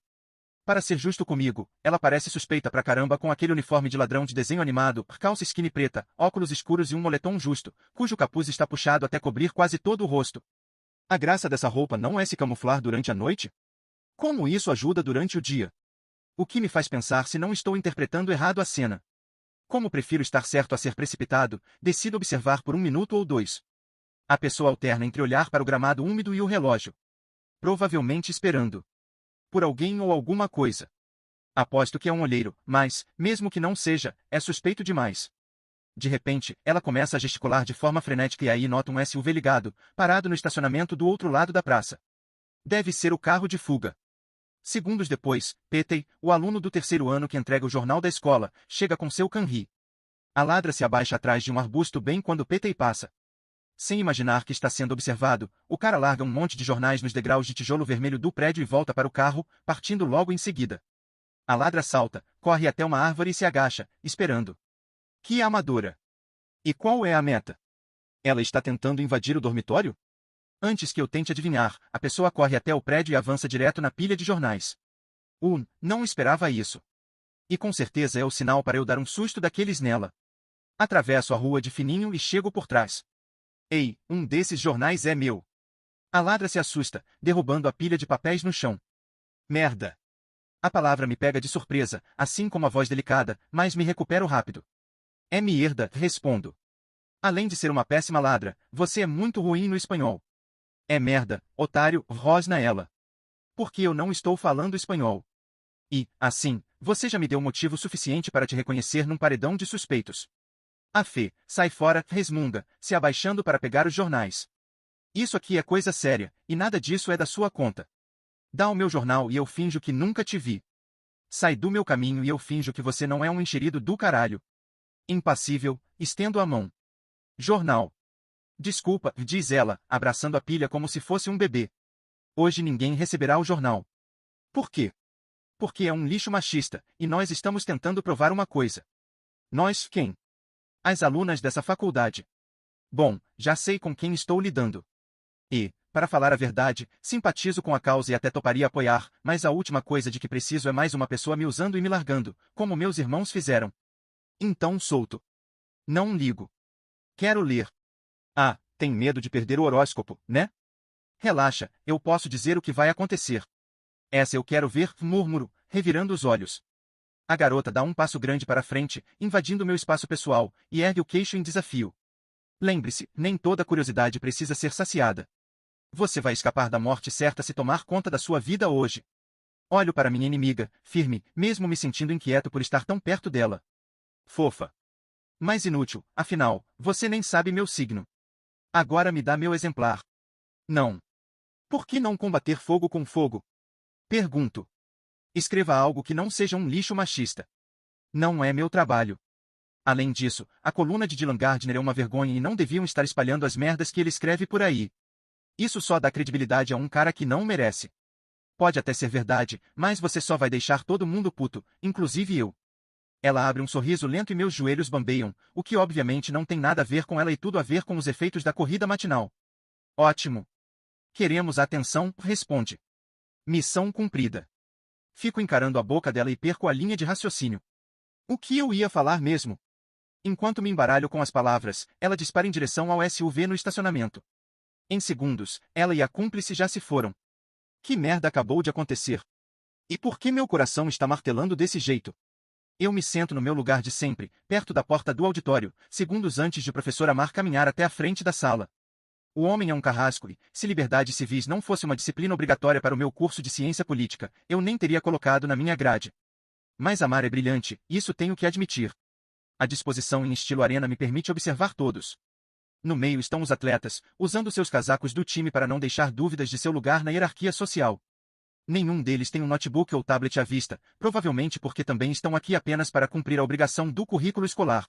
Para ser justo comigo, ela parece suspeita pra caramba com aquele uniforme de ladrão de desenho animado, calça skinny preta, óculos escuros e um moletom justo, cujo capuz está puxado até cobrir quase todo o rosto. A graça dessa roupa não é se camuflar durante a noite? Como isso ajuda durante o dia? O que me faz pensar se não estou interpretando errado a cena. Como prefiro estar certo a ser precipitado, decido observar por um minuto ou dois. A pessoa alterna entre olhar para o gramado úmido e o relógio. Provavelmente esperando por alguém ou alguma coisa. Aposto que é um olheiro, mas, mesmo que não seja, é suspeito demais. De repente, ela começa a gesticular de forma frenética e aí nota um SUV ligado, parado no estacionamento do outro lado da praça. Deve ser o carro de fuga. Segundos depois, Petey, o aluno do terceiro ano que entrega o jornal da escola, chega com seu canri. A ladra se abaixa atrás de um arbusto bem quando Petey passa. Sem imaginar que está sendo observado, o cara larga um monte de jornais nos degraus de tijolo vermelho do prédio e volta para o carro, partindo logo em seguida. A ladra salta, corre até uma árvore e se agacha, esperando. Que amadora! E qual é a meta? Ela está tentando invadir o dormitório? Antes que eu tente adivinhar, a pessoa corre até o prédio e avança direto na pilha de jornais. Não esperava isso. E com certeza é o sinal para eu dar um susto daqueles nela. Atravesso a rua de fininho e chego por trás. Ei, um desses jornais é meu. A ladra se assusta, derrubando a pilha de papéis no chão. Merda. A palavra me pega de surpresa, assim como a voz delicada, mas me recupero rápido. É merda, respondo. Além de ser uma péssima ladra, você é muito ruim no espanhol. É merda, otário, rosna ela. Porque eu não estou falando espanhol. E, assim, você já me deu motivo suficiente para te reconhecer num paredão de suspeitos. A Fê, sai fora, resmunga, se abaixando para pegar os jornais. Isso aqui é coisa séria, e nada disso é da sua conta. Dá o meu jornal e eu finjo que nunca te vi. Sai do meu caminho e eu finjo que você não é um enxerido do caralho. Impassível, estendo a mão. Jornal. Desculpa, diz ela, abraçando a pilha como se fosse um bebê. Hoje ninguém receberá o jornal. Por quê? Porque é um lixo machista, e nós estamos tentando provar uma coisa. Nós, quem? As alunas dessa faculdade. Bom, já sei com quem estou lidando. E, para falar a verdade, simpatizo com a causa e até toparia apoiar, mas a última coisa de que preciso é mais uma pessoa me usando e me largando, como meus irmãos fizeram. Então solto. Não ligo. Quero ler. Ah, tem medo de perder o horóscopo, né? Relaxa, eu posso dizer o que vai acontecer. Essa eu quero ver, murmuro, revirando os olhos. A garota dá um passo grande para frente, invadindo meu espaço pessoal, e ergue o queixo em desafio. Lembre-se, nem toda curiosidade precisa ser saciada. Você vai escapar da morte certa se tomar conta da sua vida hoje. Olho para minha inimiga, firme, mesmo me sentindo inquieto por estar tão perto dela. Fofa. Mas inútil, afinal, você nem sabe meu signo. Agora me dá meu exemplar. Não. Por que não combater fogo com fogo? Pergunto. Escreva algo que não seja um lixo machista. Não é meu trabalho. Além disso, a coluna de Dylan Gardner é uma vergonha e não deviam estar espalhando as merdas que ele escreve por aí. Isso só dá credibilidade a um cara que não merece. Pode até ser verdade, mas você só vai deixar todo mundo puto, inclusive eu. Ela abre um sorriso lento e meus joelhos bambeiam, o que obviamente não tem nada a ver com ela e tudo a ver com os efeitos da corrida matinal. Ótimo. Queremos atenção, responde. Missão cumprida. Fico encarando a boca dela e perco a linha de raciocínio. O que eu ia falar mesmo? Enquanto me embaralho com as palavras, ela dispara em direção ao SUV no estacionamento. Em segundos, ela e a cúmplice já se foram. Que merda acabou de acontecer? E por que meu coração está martelando desse jeito? Eu me sento no meu lugar de sempre, perto da porta do auditório, segundos antes de o professor Amar caminhar até a frente da sala. O homem é um carrasco e, se liberdades civis não fosse uma disciplina obrigatória para o meu curso de ciência política, eu nem teria colocado na minha grade. Mas Amar é brilhante, isso tenho que admitir. A disposição em estilo arena me permite observar todos. No meio estão os atletas, usando seus casacos do time para não deixar dúvidas de seu lugar na hierarquia social. Nenhum deles tem um notebook ou tablet à vista, provavelmente porque também estão aqui apenas para cumprir a obrigação do currículo escolar.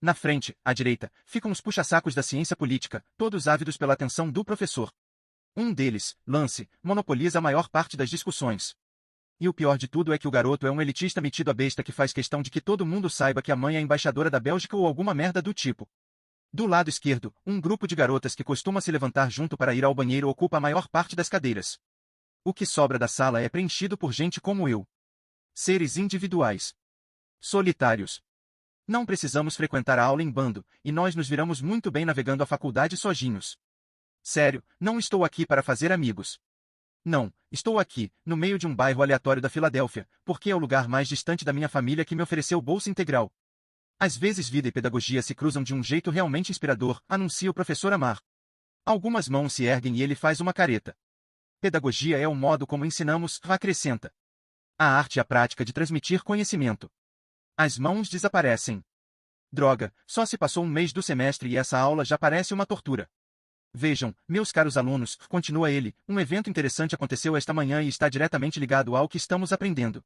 Na frente, à direita, ficam os puxa-sacos da ciência política, todos ávidos pela atenção do professor. Um deles, Lance, monopoliza a maior parte das discussões. E o pior de tudo é que o garoto é um elitista metido a besta que faz questão de que todo mundo saiba que a mãe é embaixadora da Bélgica ou alguma merda do tipo. Do lado esquerdo, um grupo de garotas que costuma se levantar junto para ir ao banheiro ocupa a maior parte das cadeiras. O que sobra da sala é preenchido por gente como eu. Seres individuais. Solitários. Não precisamos frequentar a aula em bando, e nós nos viramos muito bem navegando a faculdade sozinhos. Sério, não estou aqui para fazer amigos. Não, estou aqui, no meio de um bairro aleatório da Filadélfia, porque é o lugar mais distante da minha família que me ofereceu bolsa integral. Às vezes vida e pedagogia se cruzam de um jeito realmente inspirador, anuncia o professor Amar. Algumas mãos se erguem e ele faz uma careta. Pedagogia é o modo como ensinamos, acrescenta. A arte e a prática de transmitir conhecimento. As mãos desaparecem. Droga, só se passou um mês do semestre e essa aula já parece uma tortura. Vejam, meus caros alunos, continua ele, um evento interessante aconteceu esta manhã e está diretamente ligado ao que estamos aprendendo.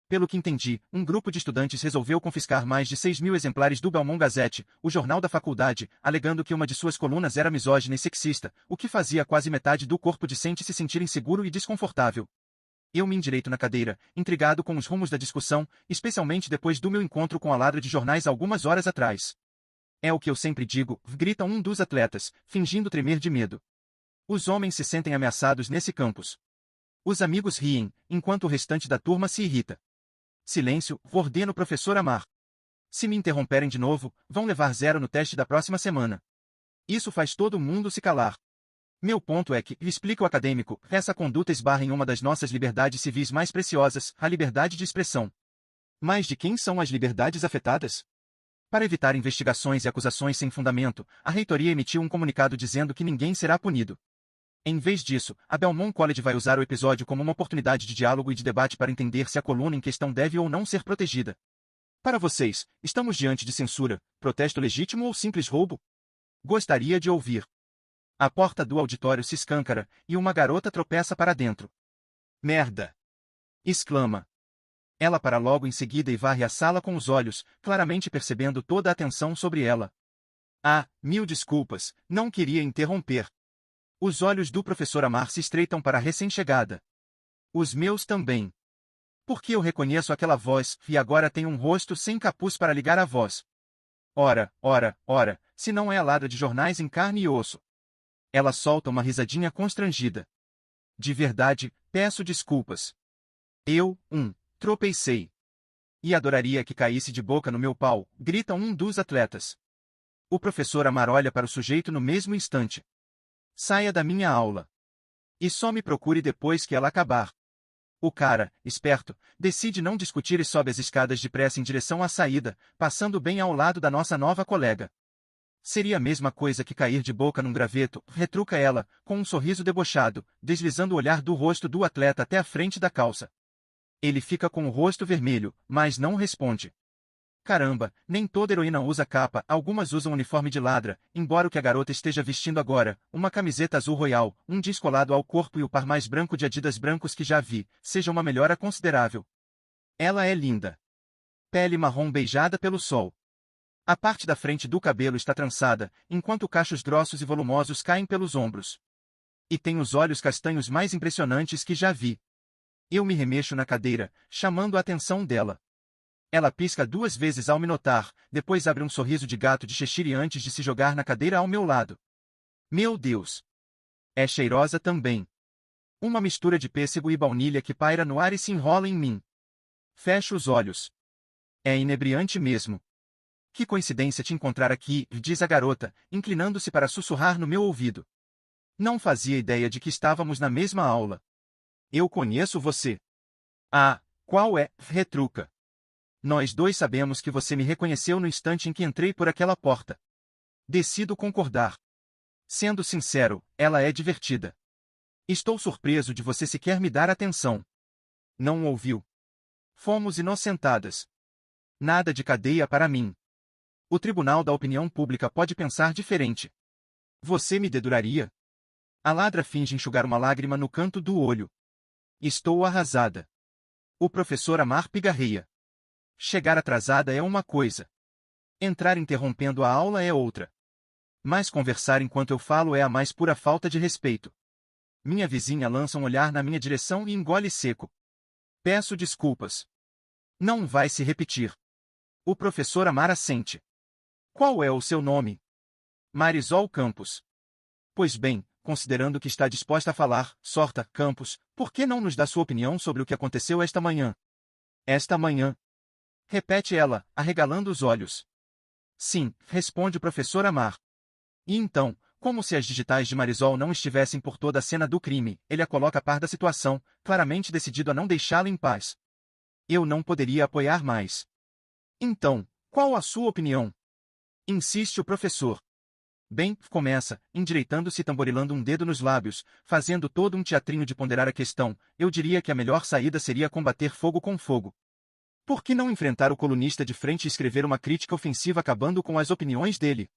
Pelo que entendi, um grupo de estudantes resolveu confiscar mais de 6.000 exemplares do Belmont Gazette, o jornal da faculdade, alegando que uma de suas colunas era misógina e sexista, o que fazia quase metade do corpo discente se sentir inseguro e desconfortável. Eu me endireito na cadeira, intrigado com os rumos da discussão, especialmente depois do meu encontro com a ladra de jornais algumas horas atrás. É o que eu sempre digo, grita um dos atletas, fingindo tremer de medo. Os homens se sentem ameaçados nesse campus. Os amigos riem, enquanto o restante da turma se irrita. Silêncio, ordena o professor Amar. Se me interromperem de novo, vão levar 0 no teste da próxima semana. Isso faz todo mundo se calar. Meu ponto é que, explica o acadêmico, essa conduta esbarra em uma das nossas liberdades civis mais preciosas, a liberdade de expressão. Mas de quem são as liberdades afetadas? Para evitar investigações e acusações sem fundamento, a reitoria emitiu um comunicado dizendo que ninguém será punido. Em vez disso, a Belmont College vai usar o episódio como uma oportunidade de diálogo e de debate para entender se a coluna em questão deve ou não ser protegida. Para vocês, estamos diante de censura, protesto legítimo ou simples roubo? Gostaria de ouvir. A porta do auditório se escâncara, e uma garota tropeça para dentro. Merda! Exclama. Ela para logo em seguida e varre a sala com os olhos, claramente percebendo toda a atenção sobre ela. Ah, mil desculpas, não queria interromper. Os olhos do professor Amar se estreitam para a recém-chegada. Os meus também. Porque eu reconheço aquela voz, e agora tem um rosto sem capuz para ligar a voz. Ora, se não é a ladra de jornais em carne e osso. Ela solta uma risadinha constrangida. De verdade, peço desculpas. Eu, tropecei. E adoraria que caísse de boca no meu pau, grita um dos atletas. O professor Amar olha para o sujeito no mesmo instante. Saia da minha aula. E só me procure depois que ela acabar. O cara, esperto, decide não discutir e sobe as escadas depressa em direção à saída, passando bem ao lado da nossa nova colega. Seria a mesma coisa que cair de boca num graveto, retruca ela, com um sorriso debochado, deslizando o olhar do rosto do atleta até a frente da calça. Ele fica com o rosto vermelho, mas não responde. Caramba, nem toda heroína usa capa, algumas usam uniforme de ladra, embora o que a garota esteja vestindo agora, uma camiseta azul royal, um jeans colado ao corpo e o par mais branco de Adidas brancos que já vi, seja uma melhora considerável. Ela é linda. Pele marrom beijada pelo sol. A parte da frente do cabelo está trançada, enquanto cachos grossos e volumosos caem pelos ombros. E tem os olhos castanhos mais impressionantes que já vi. Eu me remexo na cadeira, chamando a atenção dela. Ela pisca 2 vezes ao me notar, depois abre um sorriso de gato de Cheshire antes de se jogar na cadeira ao meu lado. Meu Deus! É cheirosa também. Uma mistura de pêssego e baunilha que paira no ar e se enrola em mim. Fecho os olhos. É inebriante mesmo. Que coincidência te encontrar aqui, diz a garota, inclinando-se para sussurrar no meu ouvido. Não fazia ideia de que estávamos na mesma aula. Eu conheço você. Ah, qual é, retruca. Nós dois sabemos que você me reconheceu no instante em que entrei por aquela porta. Decido concordar. Sendo sincero, ela é divertida. Estou surpreso de você sequer me dar atenção. Não ouviu. Fomos inocentadas. Nada de cadeia para mim. O Tribunal da Opinião Pública pode pensar diferente. Você me deduraria? A ladra finge enxugar uma lágrima no canto do olho. Estou arrasada. O professor Amar pigarreia. Chegar atrasada é uma coisa. Entrar interrompendo a aula é outra. Mas conversar enquanto eu falo é a mais pura falta de respeito. Minha vizinha lança um olhar na minha direção e engole seco. Peço desculpas. Não vai se repetir. O professor Amar assente. Qual é o seu nome? Marisol Campos. Pois bem, considerando que está disposta a falar, sorta, Campos, por que não nos dá sua opinião sobre o que aconteceu esta manhã? Esta manhã. Repete ela, arregalando os olhos. Sim, responde o professor Amar. E então, como se as digitais de Marisol não estivessem por toda a cena do crime, ele a coloca a par da situação, claramente decidido a não deixá-la em paz. Eu não poderia apoiar mais. Então, qual a sua opinião? Insiste o professor. Bem, começa, endireitando-se e tamborilando um dedo nos lábios, fazendo todo um teatrinho de ponderar a questão, eu diria que a melhor saída seria combater fogo com fogo. Por que não enfrentar o colunista de frente e escrever uma crítica ofensiva acabando com as opiniões dele?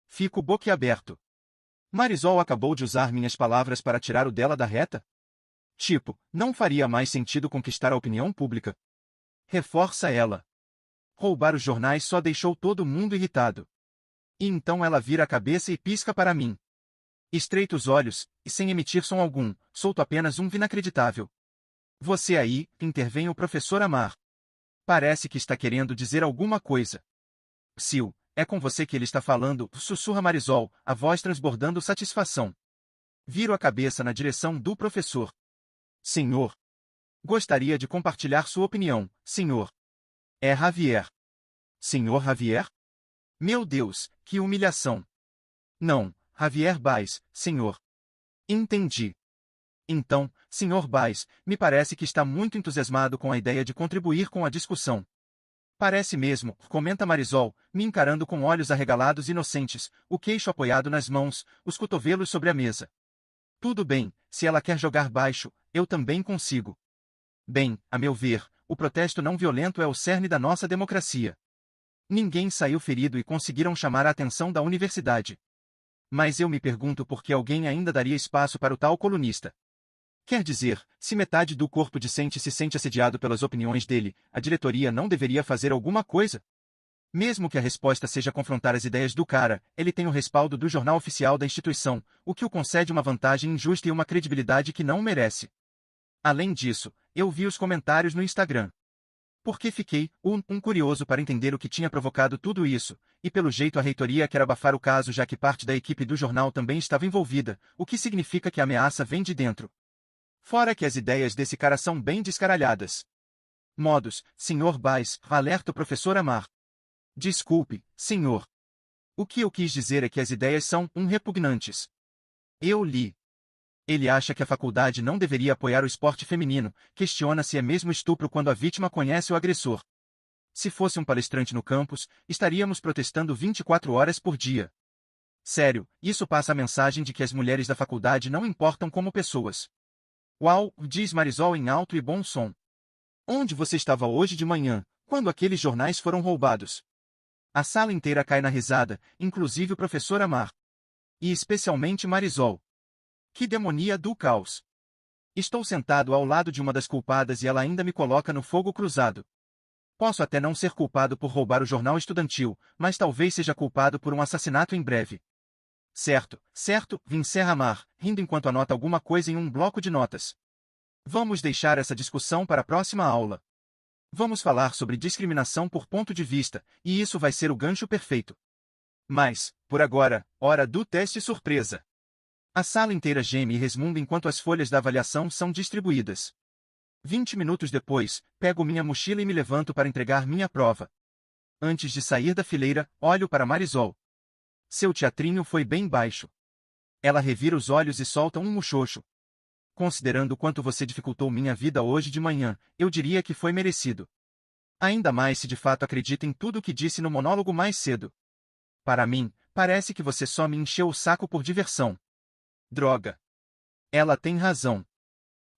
Fico boquiaberto. Marisol acabou de usar minhas palavras para tirar o dela da reta? Tipo, não faria mais sentido conquistar a opinião pública? Reforça ela. Roubar os jornais só deixou todo mundo irritado. E então ela vira a cabeça e pisca para mim. Estreito os olhos, e sem emitir som algum, solto apenas um inacreditável. Você aí, intervém o professor Amar. Parece que está querendo dizer alguma coisa. Sil, é com você que ele está falando, sussurra Marisol, a voz transbordando satisfação. Viro a cabeça na direção do professor. Senhor. Gostaria de compartilhar sua opinião, senhor. É Javier. Senhor Javier? Meu Deus, que humilhação. Não, Javier Baez, senhor. Entendi. Então, Sr. Baez, me parece que está muito entusiasmado com a ideia de contribuir com a discussão. Parece mesmo, comenta Marisol, me encarando com olhos arregalados inocentes, o queixo apoiado nas mãos, os cotovelos sobre a mesa. Tudo bem, se ela quer jogar baixo, eu também consigo. Bem, a meu ver, o protesto não violento é o cerne da nossa democracia. Ninguém saiu ferido e conseguiram chamar a atenção da universidade. Mas eu me pergunto por que alguém ainda daria espaço para o tal colunista. Quer dizer, se metade do corpo discente se sente assediado pelas opiniões dele, a diretoria não deveria fazer alguma coisa? Mesmo que a resposta seja confrontar as ideias do cara, ele tem o respaldo do jornal oficial da instituição, o que o concede uma vantagem injusta e uma credibilidade que não merece. Além disso, eu vi os comentários no Instagram. Porque fiquei curioso para entender o que tinha provocado tudo isso, e pelo jeito a reitoria quer abafar o caso já que parte da equipe do jornal também estava envolvida, o que significa que a ameaça vem de dentro. Fora que as ideias desse cara são bem descaralhadas. Modos, Sr. Baez, alerta o professor Amar. Desculpe, senhor. O que eu quis dizer é que as ideias são repugnantes. Eu li. Ele acha que a faculdade não deveria apoiar o esporte feminino, questiona se é mesmo estupro quando a vítima conhece o agressor. Se fosse um palestrante no campus, estaríamos protestando 24 horas por dia. Sério, isso passa a mensagem de que as mulheres da faculdade não importam como pessoas. Uau, diz Marisol em alto e bom som. Onde você estava hoje de manhã, quando aqueles jornais foram roubados? A sala inteira cai na risada, inclusive o professor Amar. E especialmente Marisol. Que demonia do caos. Estou sentado ao lado de uma das culpadas e ela ainda me coloca no fogo cruzado. Posso até não ser culpado por roubar o jornal estudantil, mas talvez seja culpado por um assassinato em breve. Certo, certo, encerra Amar, rindo enquanto anota alguma coisa em um bloco de notas. Vamos deixar essa discussão para a próxima aula. Vamos falar sobre discriminação por ponto de vista, e isso vai ser o gancho perfeito. Mas, por agora, hora do teste surpresa. A sala inteira geme e resmunga enquanto as folhas da avaliação são distribuídas. 20 minutos depois, pego minha mochila e me levanto para entregar minha prova. Antes de sair da fileira, olho para Marisol. Seu teatrinho foi bem baixo. Ela revira os olhos e solta um muxoxo. Considerando o quanto você dificultou minha vida hoje de manhã, eu diria que foi merecido. Ainda mais se de fato acredita em tudo o que disse no monólogo mais cedo. Para mim, parece que você só me encheu o saco por diversão. Droga. Ela tem razão.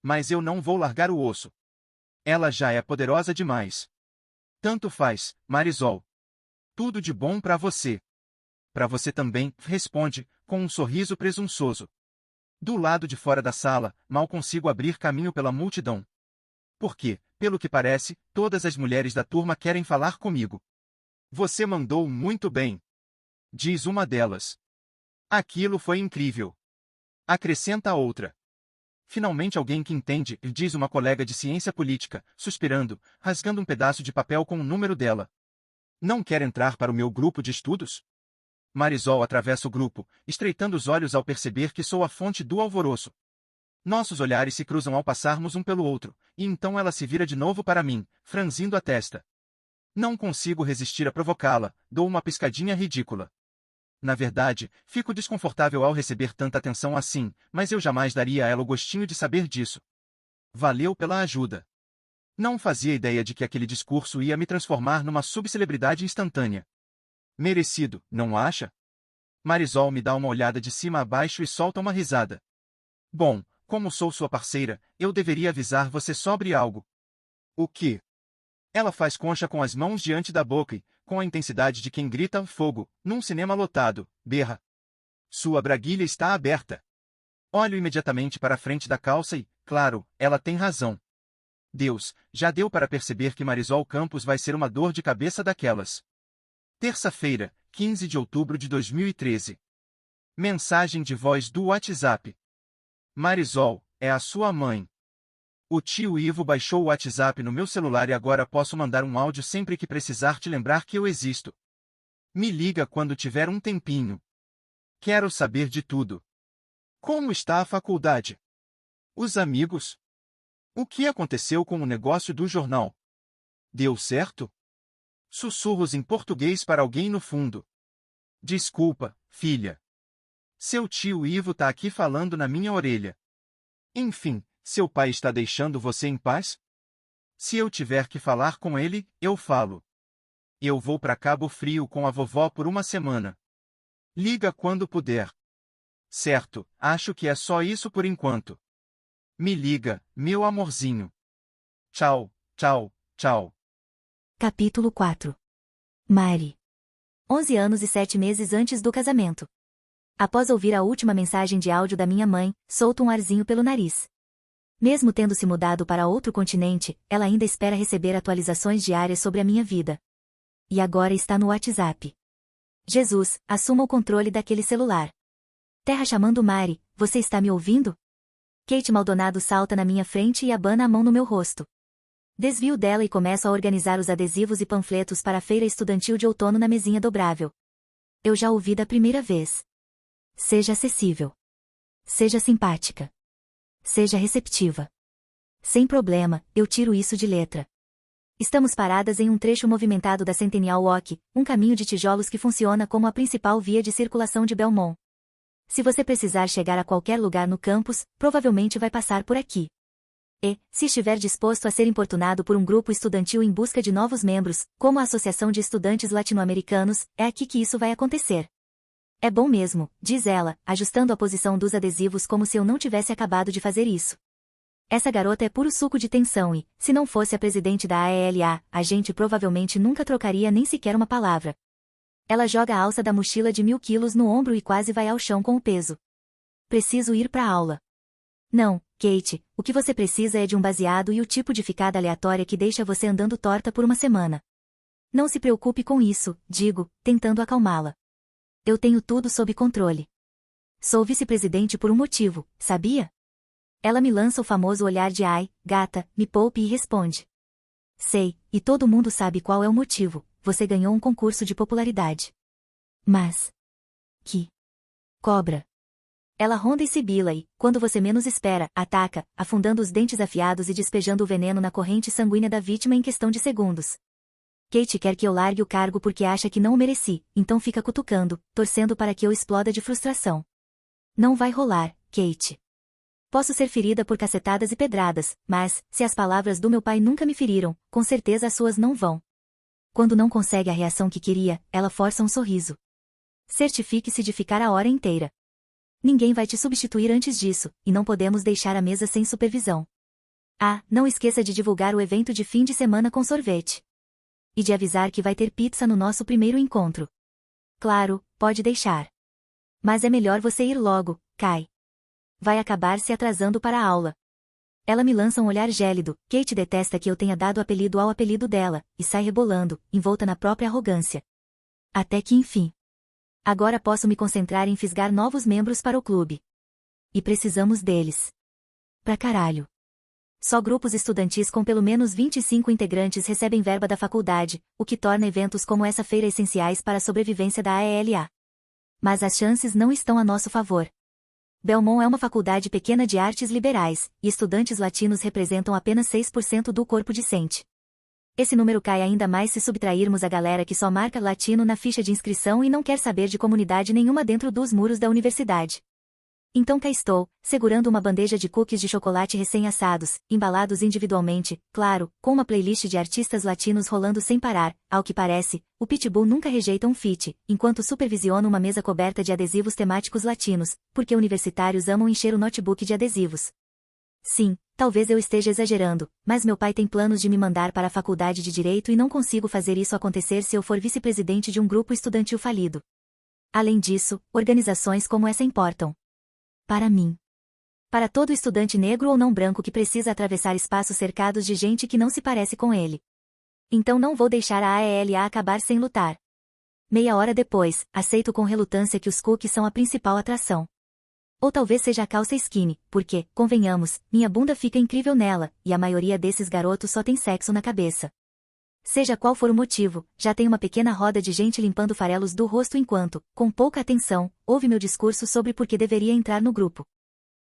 Mas eu não vou largar o osso. Ela já é poderosa demais. Tanto faz, Marisol. Tudo de bom para você. Para você também, responde, com um sorriso presunçoso. Do lado de fora da sala, mal consigo abrir caminho pela multidão. Porque, pelo que parece, todas as mulheres da turma querem falar comigo. Você mandou muito bem. Diz uma delas. Aquilo foi incrível. Acrescenta outra. Finalmente alguém que entende, diz uma colega de ciência política, suspirando, rasgando um pedaço de papel com o número dela. Não quer entrar para o meu grupo de estudos? Marisol atravessa o grupo, estreitando os olhos ao perceber que sou a fonte do alvoroço. Nossos olhares se cruzam ao passarmos um pelo outro, e então ela se vira de novo para mim, franzindo a testa. Não consigo resistir a provocá-la, dou uma piscadinha ridícula. Na verdade, fico desconfortável ao receber tanta atenção assim, mas eu jamais daria a ela o gostinho de saber disso. Valeu pela ajuda. Não fazia ideia de que aquele discurso ia me transformar numa subcelebridade instantânea. Merecido, não acha? Marisol me dá uma olhada de cima a baixo e solta uma risada. Bom, como sou sua parceira, eu deveria avisar você sobre algo. O quê? Ela faz concha com as mãos diante da boca e, com a intensidade de quem grita fogo, num cinema lotado, berra. Sua braguilha está aberta. Olho imediatamente para a frente da calça e, claro, ela tem razão. Deus, já deu para perceber que Marisol Campos vai ser uma dor de cabeça daquelas. Terça-feira, 15 de outubro de 2013. Mensagem de voz do WhatsApp. Marisol, é a sua mãe. O tio Ivo baixou o WhatsApp no meu celular e agora posso mandar um áudio sempre que precisar te lembrar que eu existo. Me liga quando tiver um tempinho. Quero saber de tudo. Como está a faculdade? Os amigos? O que aconteceu com o negócio do jornal? Deu certo? Sussurros em português para alguém no fundo. Desculpa, filha. Seu tio Ivo tá aqui falando na minha orelha. Enfim, seu pai está deixando você em paz? Se eu tiver que falar com ele, eu falo. Eu vou para Cabo Frio com a vovó por uma semana. Liga quando puder. Certo, acho que é só isso por enquanto. Me liga, meu amorzinho. Tchau, tchau, tchau. Capítulo 4. Mari. 11 anos e 7 meses antes do casamento. Após ouvir a última mensagem de áudio da minha mãe, solto um arzinho pelo nariz. Mesmo tendo se mudado para outro continente, ela ainda espera receber atualizações diárias sobre a minha vida. E agora está no WhatsApp. Jesus, assuma o controle daquele celular. Terra chamando Mari, você está me ouvindo? Kate Maldonado salta na minha frente e abana a mão no meu rosto. Desvio dela e começo a organizar os adesivos e panfletos para a feira estudantil de outono na mesinha dobrável. Eu já ouvi da primeira vez. Seja acessível. Seja simpática. Seja receptiva. Sem problema, eu tiro isso de letra. Estamos paradas em um trecho movimentado da Centennial Walk, um caminho de tijolos que funciona como a principal via de circulação de Belmont. Se você precisar chegar a qualquer lugar no campus, provavelmente vai passar por aqui. E, se estiver disposto a ser importunado por um grupo estudantil em busca de novos membros, como a Associação de Estudantes Latino-Americanos, é aqui que isso vai acontecer. É bom mesmo, diz ela, ajustando a posição dos adesivos como se eu não tivesse acabado de fazer isso. Essa garota é puro suco de tensão e, se não fosse a presidente da AELA, a gente provavelmente nunca trocaria nem sequer uma palavra. Ela joga a alça da mochila de 1000 quilos no ombro e quase vai ao chão com o peso. Preciso ir pra aula. Não, Kate, o que você precisa é de um baseado e o tipo de ficada aleatória que deixa você andando torta por uma semana. Não se preocupe com isso, digo, tentando acalmá-la. Eu tenho tudo sob controle. Sou vice-presidente por um motivo, sabia? Ela me lança o famoso olhar de ai, gata, me poupe e responde. Sei, e todo mundo sabe qual é o motivo, você ganhou um concurso de popularidade. Mas... que... cobra. Ela ronda e sibila e, quando você menos espera, ataca, afundando os dentes afiados e despejando o veneno na corrente sanguínea da vítima em questão de segundos. Kate quer que eu largue o cargo porque acha que não o mereci, então fica cutucando, torcendo para que eu exploda de frustração. Não vai rolar, Kate. Posso ser ferida por cacetadas e pedradas, mas, se as palavras do meu pai nunca me feriram, com certeza as suas não vão. Quando não consegue a reação que queria, ela força um sorriso. Certifique-se de ficar a hora inteira. Ninguém vai te substituir antes disso, e não podemos deixar a mesa sem supervisão. Ah, não esqueça de divulgar o evento de fim de semana com sorvete. E de avisar que vai ter pizza no nosso primeiro encontro. Claro, pode deixar. Mas é melhor você ir logo, Kai. Vai acabar se atrasando para a aula. Ela me lança um olhar gélido, Kate detesta que eu tenha dado apelido ao apelido dela, e sai rebolando, envolta na própria arrogância. Até que enfim. Agora posso me concentrar em fisgar novos membros para o clube. E precisamos deles. Pra caralho. Só grupos estudantis com pelo menos 25 integrantes recebem verba da faculdade, o que torna eventos como essa feira essenciais para a sobrevivência da AELA. Mas as chances não estão a nosso favor. Belmont é uma faculdade pequena de artes liberais, e estudantes latinos representam apenas 6% do corpo discente. Esse número cai ainda mais se subtrairmos a galera que só marca latino na ficha de inscrição e não quer saber de comunidade nenhuma dentro dos muros da universidade. Então cá estou, segurando uma bandeja de cookies de chocolate recém-assados, embalados individualmente, claro, com uma playlist de artistas latinos rolando sem parar. Ao que parece, o Pitbull nunca rejeita um feat, enquanto supervisiona uma mesa coberta de adesivos temáticos latinos, porque universitários amam encher o notebook de adesivos. Sim, talvez eu esteja exagerando, mas meu pai tem planos de me mandar para a faculdade de Direito e não consigo fazer isso acontecer se eu for vice-presidente de um grupo estudantil falido. Além disso, organizações como essa importam. Para mim. Para todo estudante negro ou não branco que precisa atravessar espaços cercados de gente que não se parece com ele. Então não vou deixar a AELA acabar sem lutar. Meia hora depois, aceito com relutância que os cookies são a principal atração. Ou talvez seja a calça skinny, porque, convenhamos, minha bunda fica incrível nela, e a maioria desses garotos só tem sexo na cabeça. Seja qual for o motivo, já tem uma pequena roda de gente limpando farelos do rosto enquanto, com pouca atenção, ouve meu discurso sobre por que deveria entrar no grupo.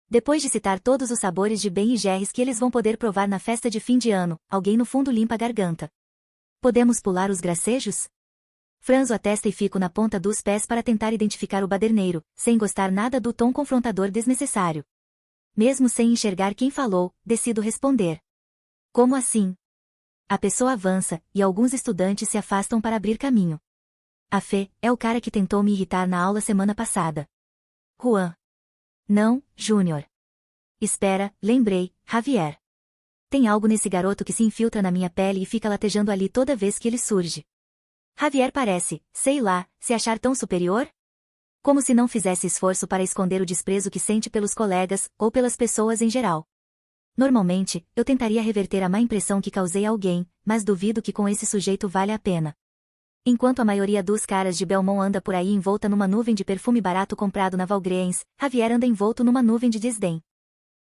Depois de citar todos os sabores de Ben e Jerry's que eles vão poder provar na festa de fim de ano, alguém no fundo limpa a garganta. Podemos pular os gracejos? Franzo a testa e fico na ponta dos pés para tentar identificar o baderneiro, sem gostar nada do tom confrontador desnecessário. Mesmo sem enxergar quem falou, decido responder. Como assim? A pessoa avança, e alguns estudantes se afastam para abrir caminho. A Fê é o cara que tentou me irritar na aula semana passada. Juan. Não, Júnior. Espera, lembrei, Javier. Tem algo nesse garoto que se infiltra na minha pele e fica latejando ali toda vez que ele surge. Javier parece, sei lá, se achar tão superior? Como se não fizesse esforço para esconder o desprezo que sente pelos colegas, ou pelas pessoas em geral. Normalmente, eu tentaria reverter a má impressão que causei a alguém, mas duvido que com esse sujeito valha a pena. Enquanto a maioria dos caras de Belmont anda por aí envolta numa nuvem de perfume barato comprado na Walgreens, Javier anda envolto numa nuvem de desdém.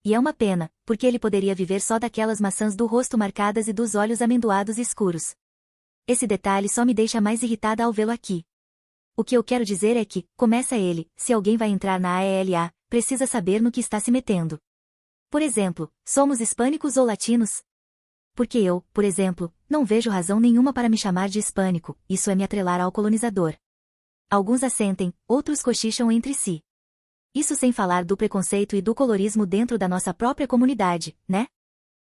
E é uma pena, porque ele poderia viver só daquelas maçãs do rosto marcadas e dos olhos amendoados e escuros. Esse detalhe só me deixa mais irritada ao vê-lo aqui. O que eu quero dizer é que, começa ele, se alguém vai entrar na AELA, precisa saber no que está se metendo. Por exemplo, somos hispânicos ou latinos? Porque eu, por exemplo, não vejo razão nenhuma para me chamar de hispânico, isso é me atrelar ao colonizador. Alguns assentem, outros cochicham entre si. Isso sem falar do preconceito e do colorismo dentro da nossa própria comunidade, né?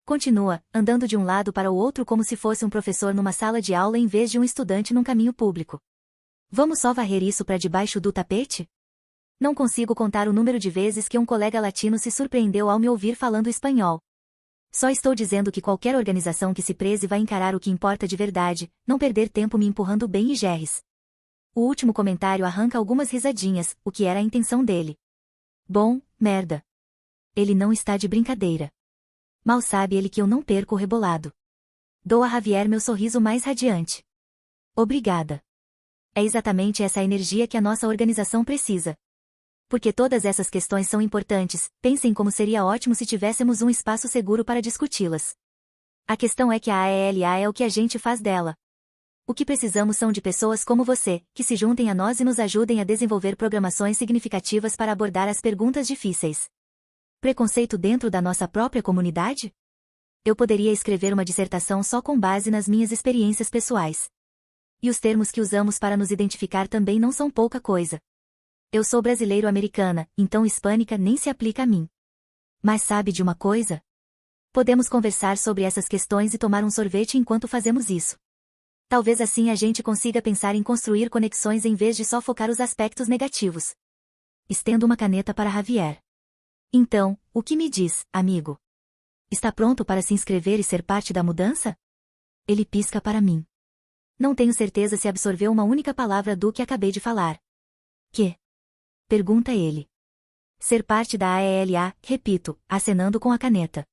Continua, andando de um lado para o outro como se fosse um professor numa sala de aula em vez de um estudante num caminho público. Vamos só varrer isso para debaixo do tapete? Não consigo contar o número de vezes que um colega latino se surpreendeu ao me ouvir falando espanhol. Só estou dizendo que qualquer organização que se preze vai encarar o que importa de verdade, não perder tempo me empurrando bem e gerres. O último comentário arranca algumas risadinhas, o que era a intenção dele. Bom, merda. Ele não está de brincadeira. Mal sabe ele que eu não perco o rebolado. Dou a Javier meu sorriso mais radiante. Obrigada. É exatamente essa energia que a nossa organização precisa. Porque todas essas questões são importantes, pensem como seria ótimo se tivéssemos um espaço seguro para discuti-las. A questão é que a AELA é o que a gente faz dela. O que precisamos são de pessoas como você, que se juntem a nós e nos ajudem a desenvolver programações significativas para abordar as perguntas difíceis. Preconceito dentro da nossa própria comunidade? Eu poderia escrever uma dissertação só com base nas minhas experiências pessoais. E os termos que usamos para nos identificar também não são pouca coisa. Eu sou brasileiro-americana, então hispânica nem se aplica a mim. Mas sabe de uma coisa? Podemos conversar sobre essas questões e tomar um sorvete enquanto fazemos isso. Talvez assim a gente consiga pensar em construir conexões em vez de só focar os aspectos negativos. Estendo uma caneta para Javier. Então, o que me diz, amigo? Está pronto para se inscrever e ser parte da mudança? Ele pisca para mim. Não tenho certeza se absorveu uma única palavra do que acabei de falar. Que? Pergunta ele. Ser parte da AELA, repito, acenando com a caneta.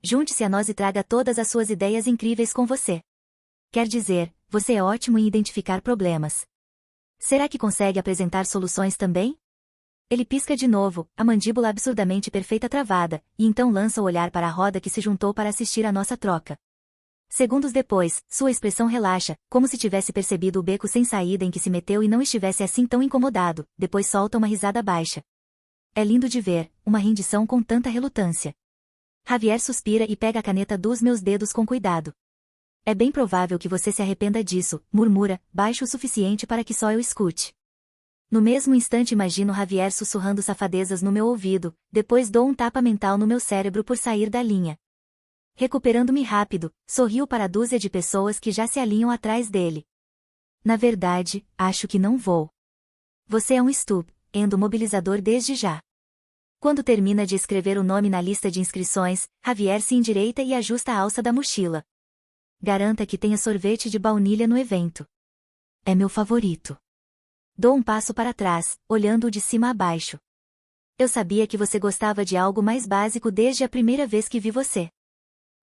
Junte-se a nós e traga todas as suas ideias incríveis com você. Quer dizer, você é ótimo em identificar problemas. Será que consegue apresentar soluções também? Ele pisca de novo, a mandíbula absurdamente perfeita travada, e então lança o olhar para a roda que se juntou para assistir à nossa troca. Segundos depois, sua expressão relaxa, como se tivesse percebido o beco sem saída em que se meteu e não estivesse assim tão incomodado, depois solta uma risada baixa. É lindo de ver, uma rendição com tanta relutância. Javier suspira e pega a caneta dos meus dedos com cuidado. É bem provável que você se arrependa disso, murmura, baixo o suficiente para que só eu escute. No mesmo instante imagino Javier sussurrando safadezas no meu ouvido, depois dou um tapa mental no meu cérebro por sair da linha. Recuperando-me rápido, sorrio para a dúzia de pessoas que já se alinham atrás dele. Na verdade, acho que não vou. Você é um estúpido mobilizador desde já. Quando termina de escrever o nome na lista de inscrições, Javier se endireita e ajusta a alça da mochila. Garanta que tenha sorvete de baunilha no evento. É meu favorito. Dou um passo para trás, olhando-o de cima a baixo. Eu sabia que você gostava de algo mais básico desde a primeira vez que vi você.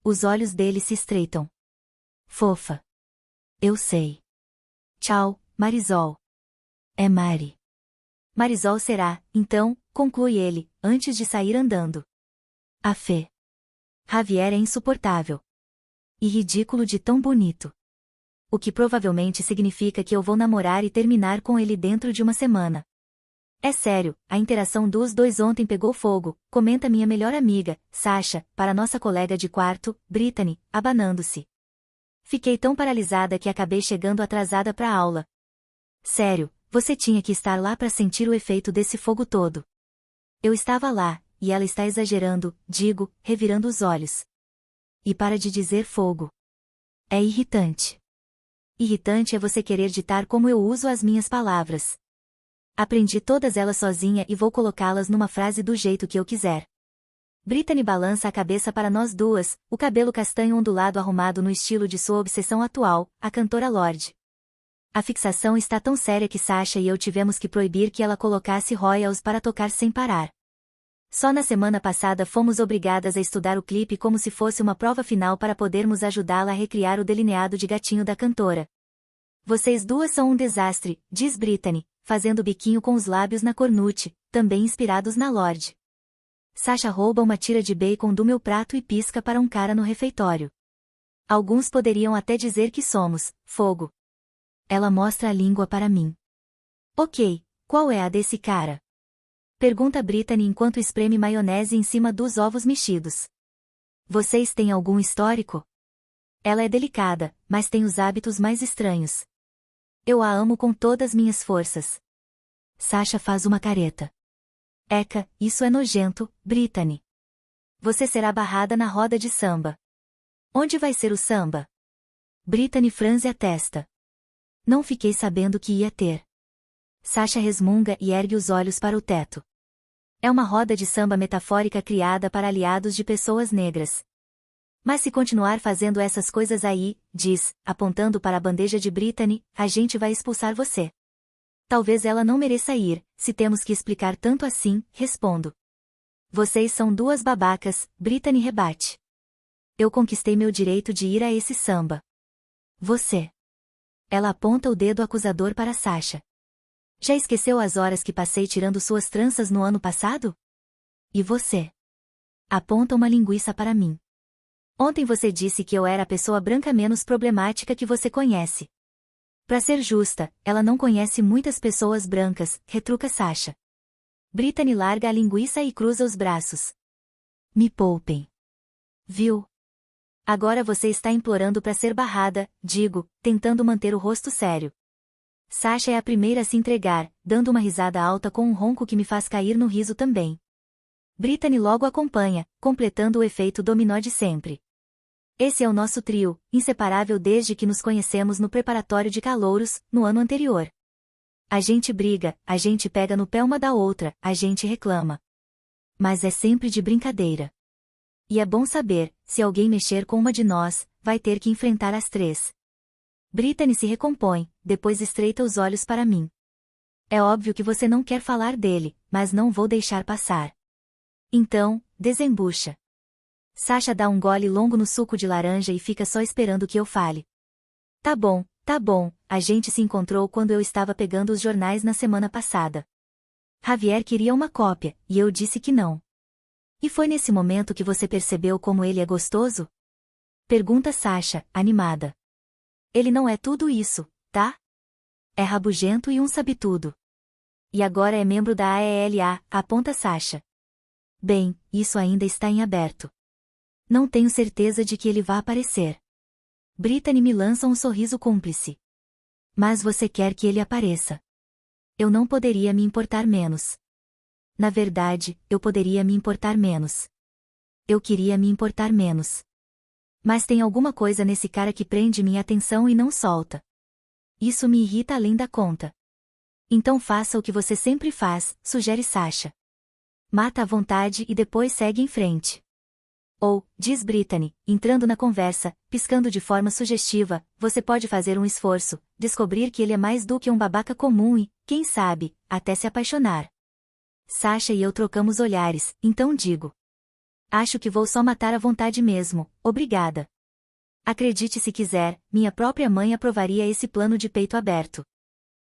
Os olhos dele se estreitam. Fofa. Eu sei. Tchau, Marisol. É Mari. Marisol será, então, conclui ele, antes de sair andando. A Fê. Javier é insuportável. E ridículo de tão bonito. O que provavelmente significa que eu vou namorar e terminar com ele dentro de uma semana. É sério, a interação dos dois ontem pegou fogo, comenta minha melhor amiga, Sasha, para nossa colega de quarto, Brittany, abanando-se. Fiquei tão paralisada que acabei chegando atrasada para a aula. Sério, você tinha que estar lá para sentir o efeito desse fogo todo. Eu estava lá, e ela está exagerando, digo, revirando os olhos. E para de dizer fogo. É irritante. Irritante é você querer ditar como eu uso as minhas palavras. Aprendi todas elas sozinha e vou colocá-las numa frase do jeito que eu quiser. Brittany balança a cabeça para nós duas, o cabelo castanho ondulado arrumado no estilo de sua obsessão atual, a cantora Lorde. A fixação está tão séria que Sasha e eu tivemos que proibir que ela colocasse royals para tocar sem parar. Só na semana passada fomos obrigadas a estudar o clipe como se fosse uma prova final para podermos ajudá-la a recriar o delineado de gatinho da cantora. Vocês duas são um desastre, diz Brittany, fazendo biquinho com os lábios na cornute, também inspirados na Lorde. Sasha rouba uma tira de bacon do meu prato e pisca para um cara no refeitório. Alguns poderiam até dizer que somos fogo. Ela mostra a língua para mim. Ok, qual é a desse cara? Pergunta Brittany enquanto espreme maionese em cima dos ovos mexidos. Vocês têm algum histórico? Ela é delicada, mas tem os hábitos mais estranhos. Eu a amo com todas minhas forças. Sasha faz uma careta. Eca, isso é nojento, Brittany. Você será barrada na roda de samba. Onde vai ser o samba? Brittany franze a testa. Não fiquei sabendo que ia ter. Sasha resmunga e ergue os olhos para o teto. É uma roda de samba metafórica criada para aliados de pessoas negras. Mas se continuar fazendo essas coisas aí, diz, apontando para a bandeja de Brittany, a gente vai expulsar você. Talvez ela não mereça ir, se temos que explicar tanto assim, respondo. Vocês são duas babacas, Brittany rebate. Eu conquistei meu direito de ir a esse samba. Você. Ela aponta o dedo acusador para Sasha. Já esqueceu as horas que passei tirando suas tranças no ano passado? E você? Aponta uma linguiça para mim. Ontem você disse que eu era a pessoa branca menos problemática que você conhece. Pra ser justa, ela não conhece muitas pessoas brancas, retruca Sasha. Brittany larga a linguiça e cruza os braços. Me poupem. Viu? Agora você está implorando pra ser barrada, digo, tentando manter o rosto sério. Sasha é a primeira a se entregar, dando uma risada alta com um ronco que me faz cair no riso também. Brittany logo acompanha, completando o efeito dominó de sempre. Esse é o nosso trio, inseparável desde que nos conhecemos no preparatório de calouros, no ano anterior. A gente briga, a gente pega no pé uma da outra, a gente reclama. Mas é sempre de brincadeira. E é bom saber, se alguém mexer com uma de nós, vai ter que enfrentar as três. Brittany se recompõe, depois estreita os olhos para mim. É óbvio que você não quer falar dele, mas não vou deixar passar. Então, desembucha. Sasha dá um gole longo no suco de laranja e fica só esperando que eu fale. Tá bom, a gente se encontrou quando eu estava pegando os jornais na semana passada. Javier queria uma cópia, e eu disse que não. E foi nesse momento que você percebeu como ele é gostoso? Pergunta Sasha, animada. Ele não é tudo isso, tá? É rabugento e um sabe-tudo. E agora é membro da AELA, aponta Sasha. Bem, isso ainda está em aberto. Não tenho certeza de que ele vá aparecer. Brittany me lança um sorriso cúmplice. Mas você quer que ele apareça. Eu não poderia me importar menos. Na verdade, eu poderia me importar menos. Eu queria me importar menos. Mas tem alguma coisa nesse cara que prende minha atenção e não solta. Isso me irrita além da conta. Então faça o que você sempre faz, sugere Sasha. Mata à vontade e depois segue em frente. Ou, diz Brittany, entrando na conversa, piscando de forma sugestiva, você pode fazer um esforço, descobrir que ele é mais do que um babaca comum e, quem sabe, até se apaixonar. Sasha e eu trocamos olhares, então digo. Acho que vou só matar à vontade mesmo, obrigada. Acredite se quiser, minha própria mãe aprovaria esse plano de peito aberto.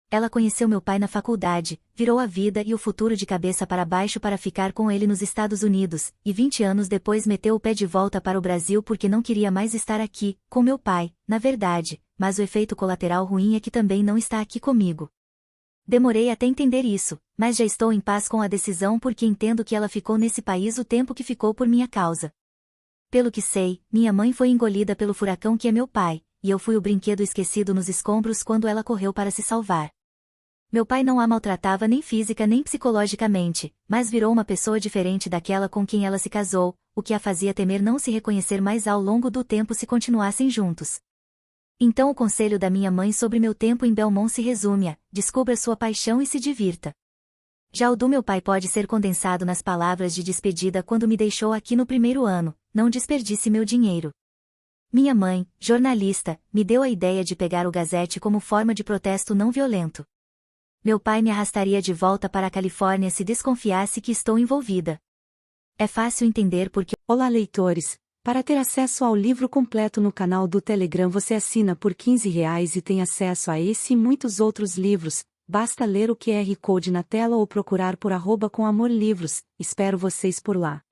Ela conheceu meu pai na faculdade, virou a vida e o futuro de cabeça para baixo para ficar com ele nos Estados Unidos, e 20 anos depois meteu o pé de volta para o Brasil porque não queria mais estar aqui, com meu pai, na verdade, mas o efeito colateral ruim é que também não está aqui comigo. Demorei até entender isso, mas já estou em paz com a decisão porque entendo que ela ficou nesse país o tempo que ficou por minha causa. Pelo que sei, minha mãe foi engolida pelo furacão que é meu pai, e eu fui o brinquedo esquecido nos escombros quando ela correu para se salvar. Meu pai não a maltratava nem física nem psicologicamente, mas virou uma pessoa diferente daquela com quem ela se casou, o que a fazia temer não se reconhecer mais ao longo do tempo se continuassem juntos. Então o conselho da minha mãe sobre meu tempo em Belmont se resume a: descubra sua paixão e se divirta. Já o do meu pai pode ser condensado nas palavras de despedida quando me deixou aqui no primeiro ano: não desperdice meu dinheiro. Minha mãe, jornalista, me deu a ideia de pegar o Gazette como forma de protesto não violento. Meu pai me arrastaria de volta para a Califórnia se desconfiasse que estou envolvida. É fácil entender porque... Olá, leitores! Para ter acesso ao livro completo no canal do Telegram você assina por R$ 15 e tem acesso a esse e muitos outros livros. Basta ler o QR Code na tela ou procurar por @comamorlivros. Espero vocês por lá.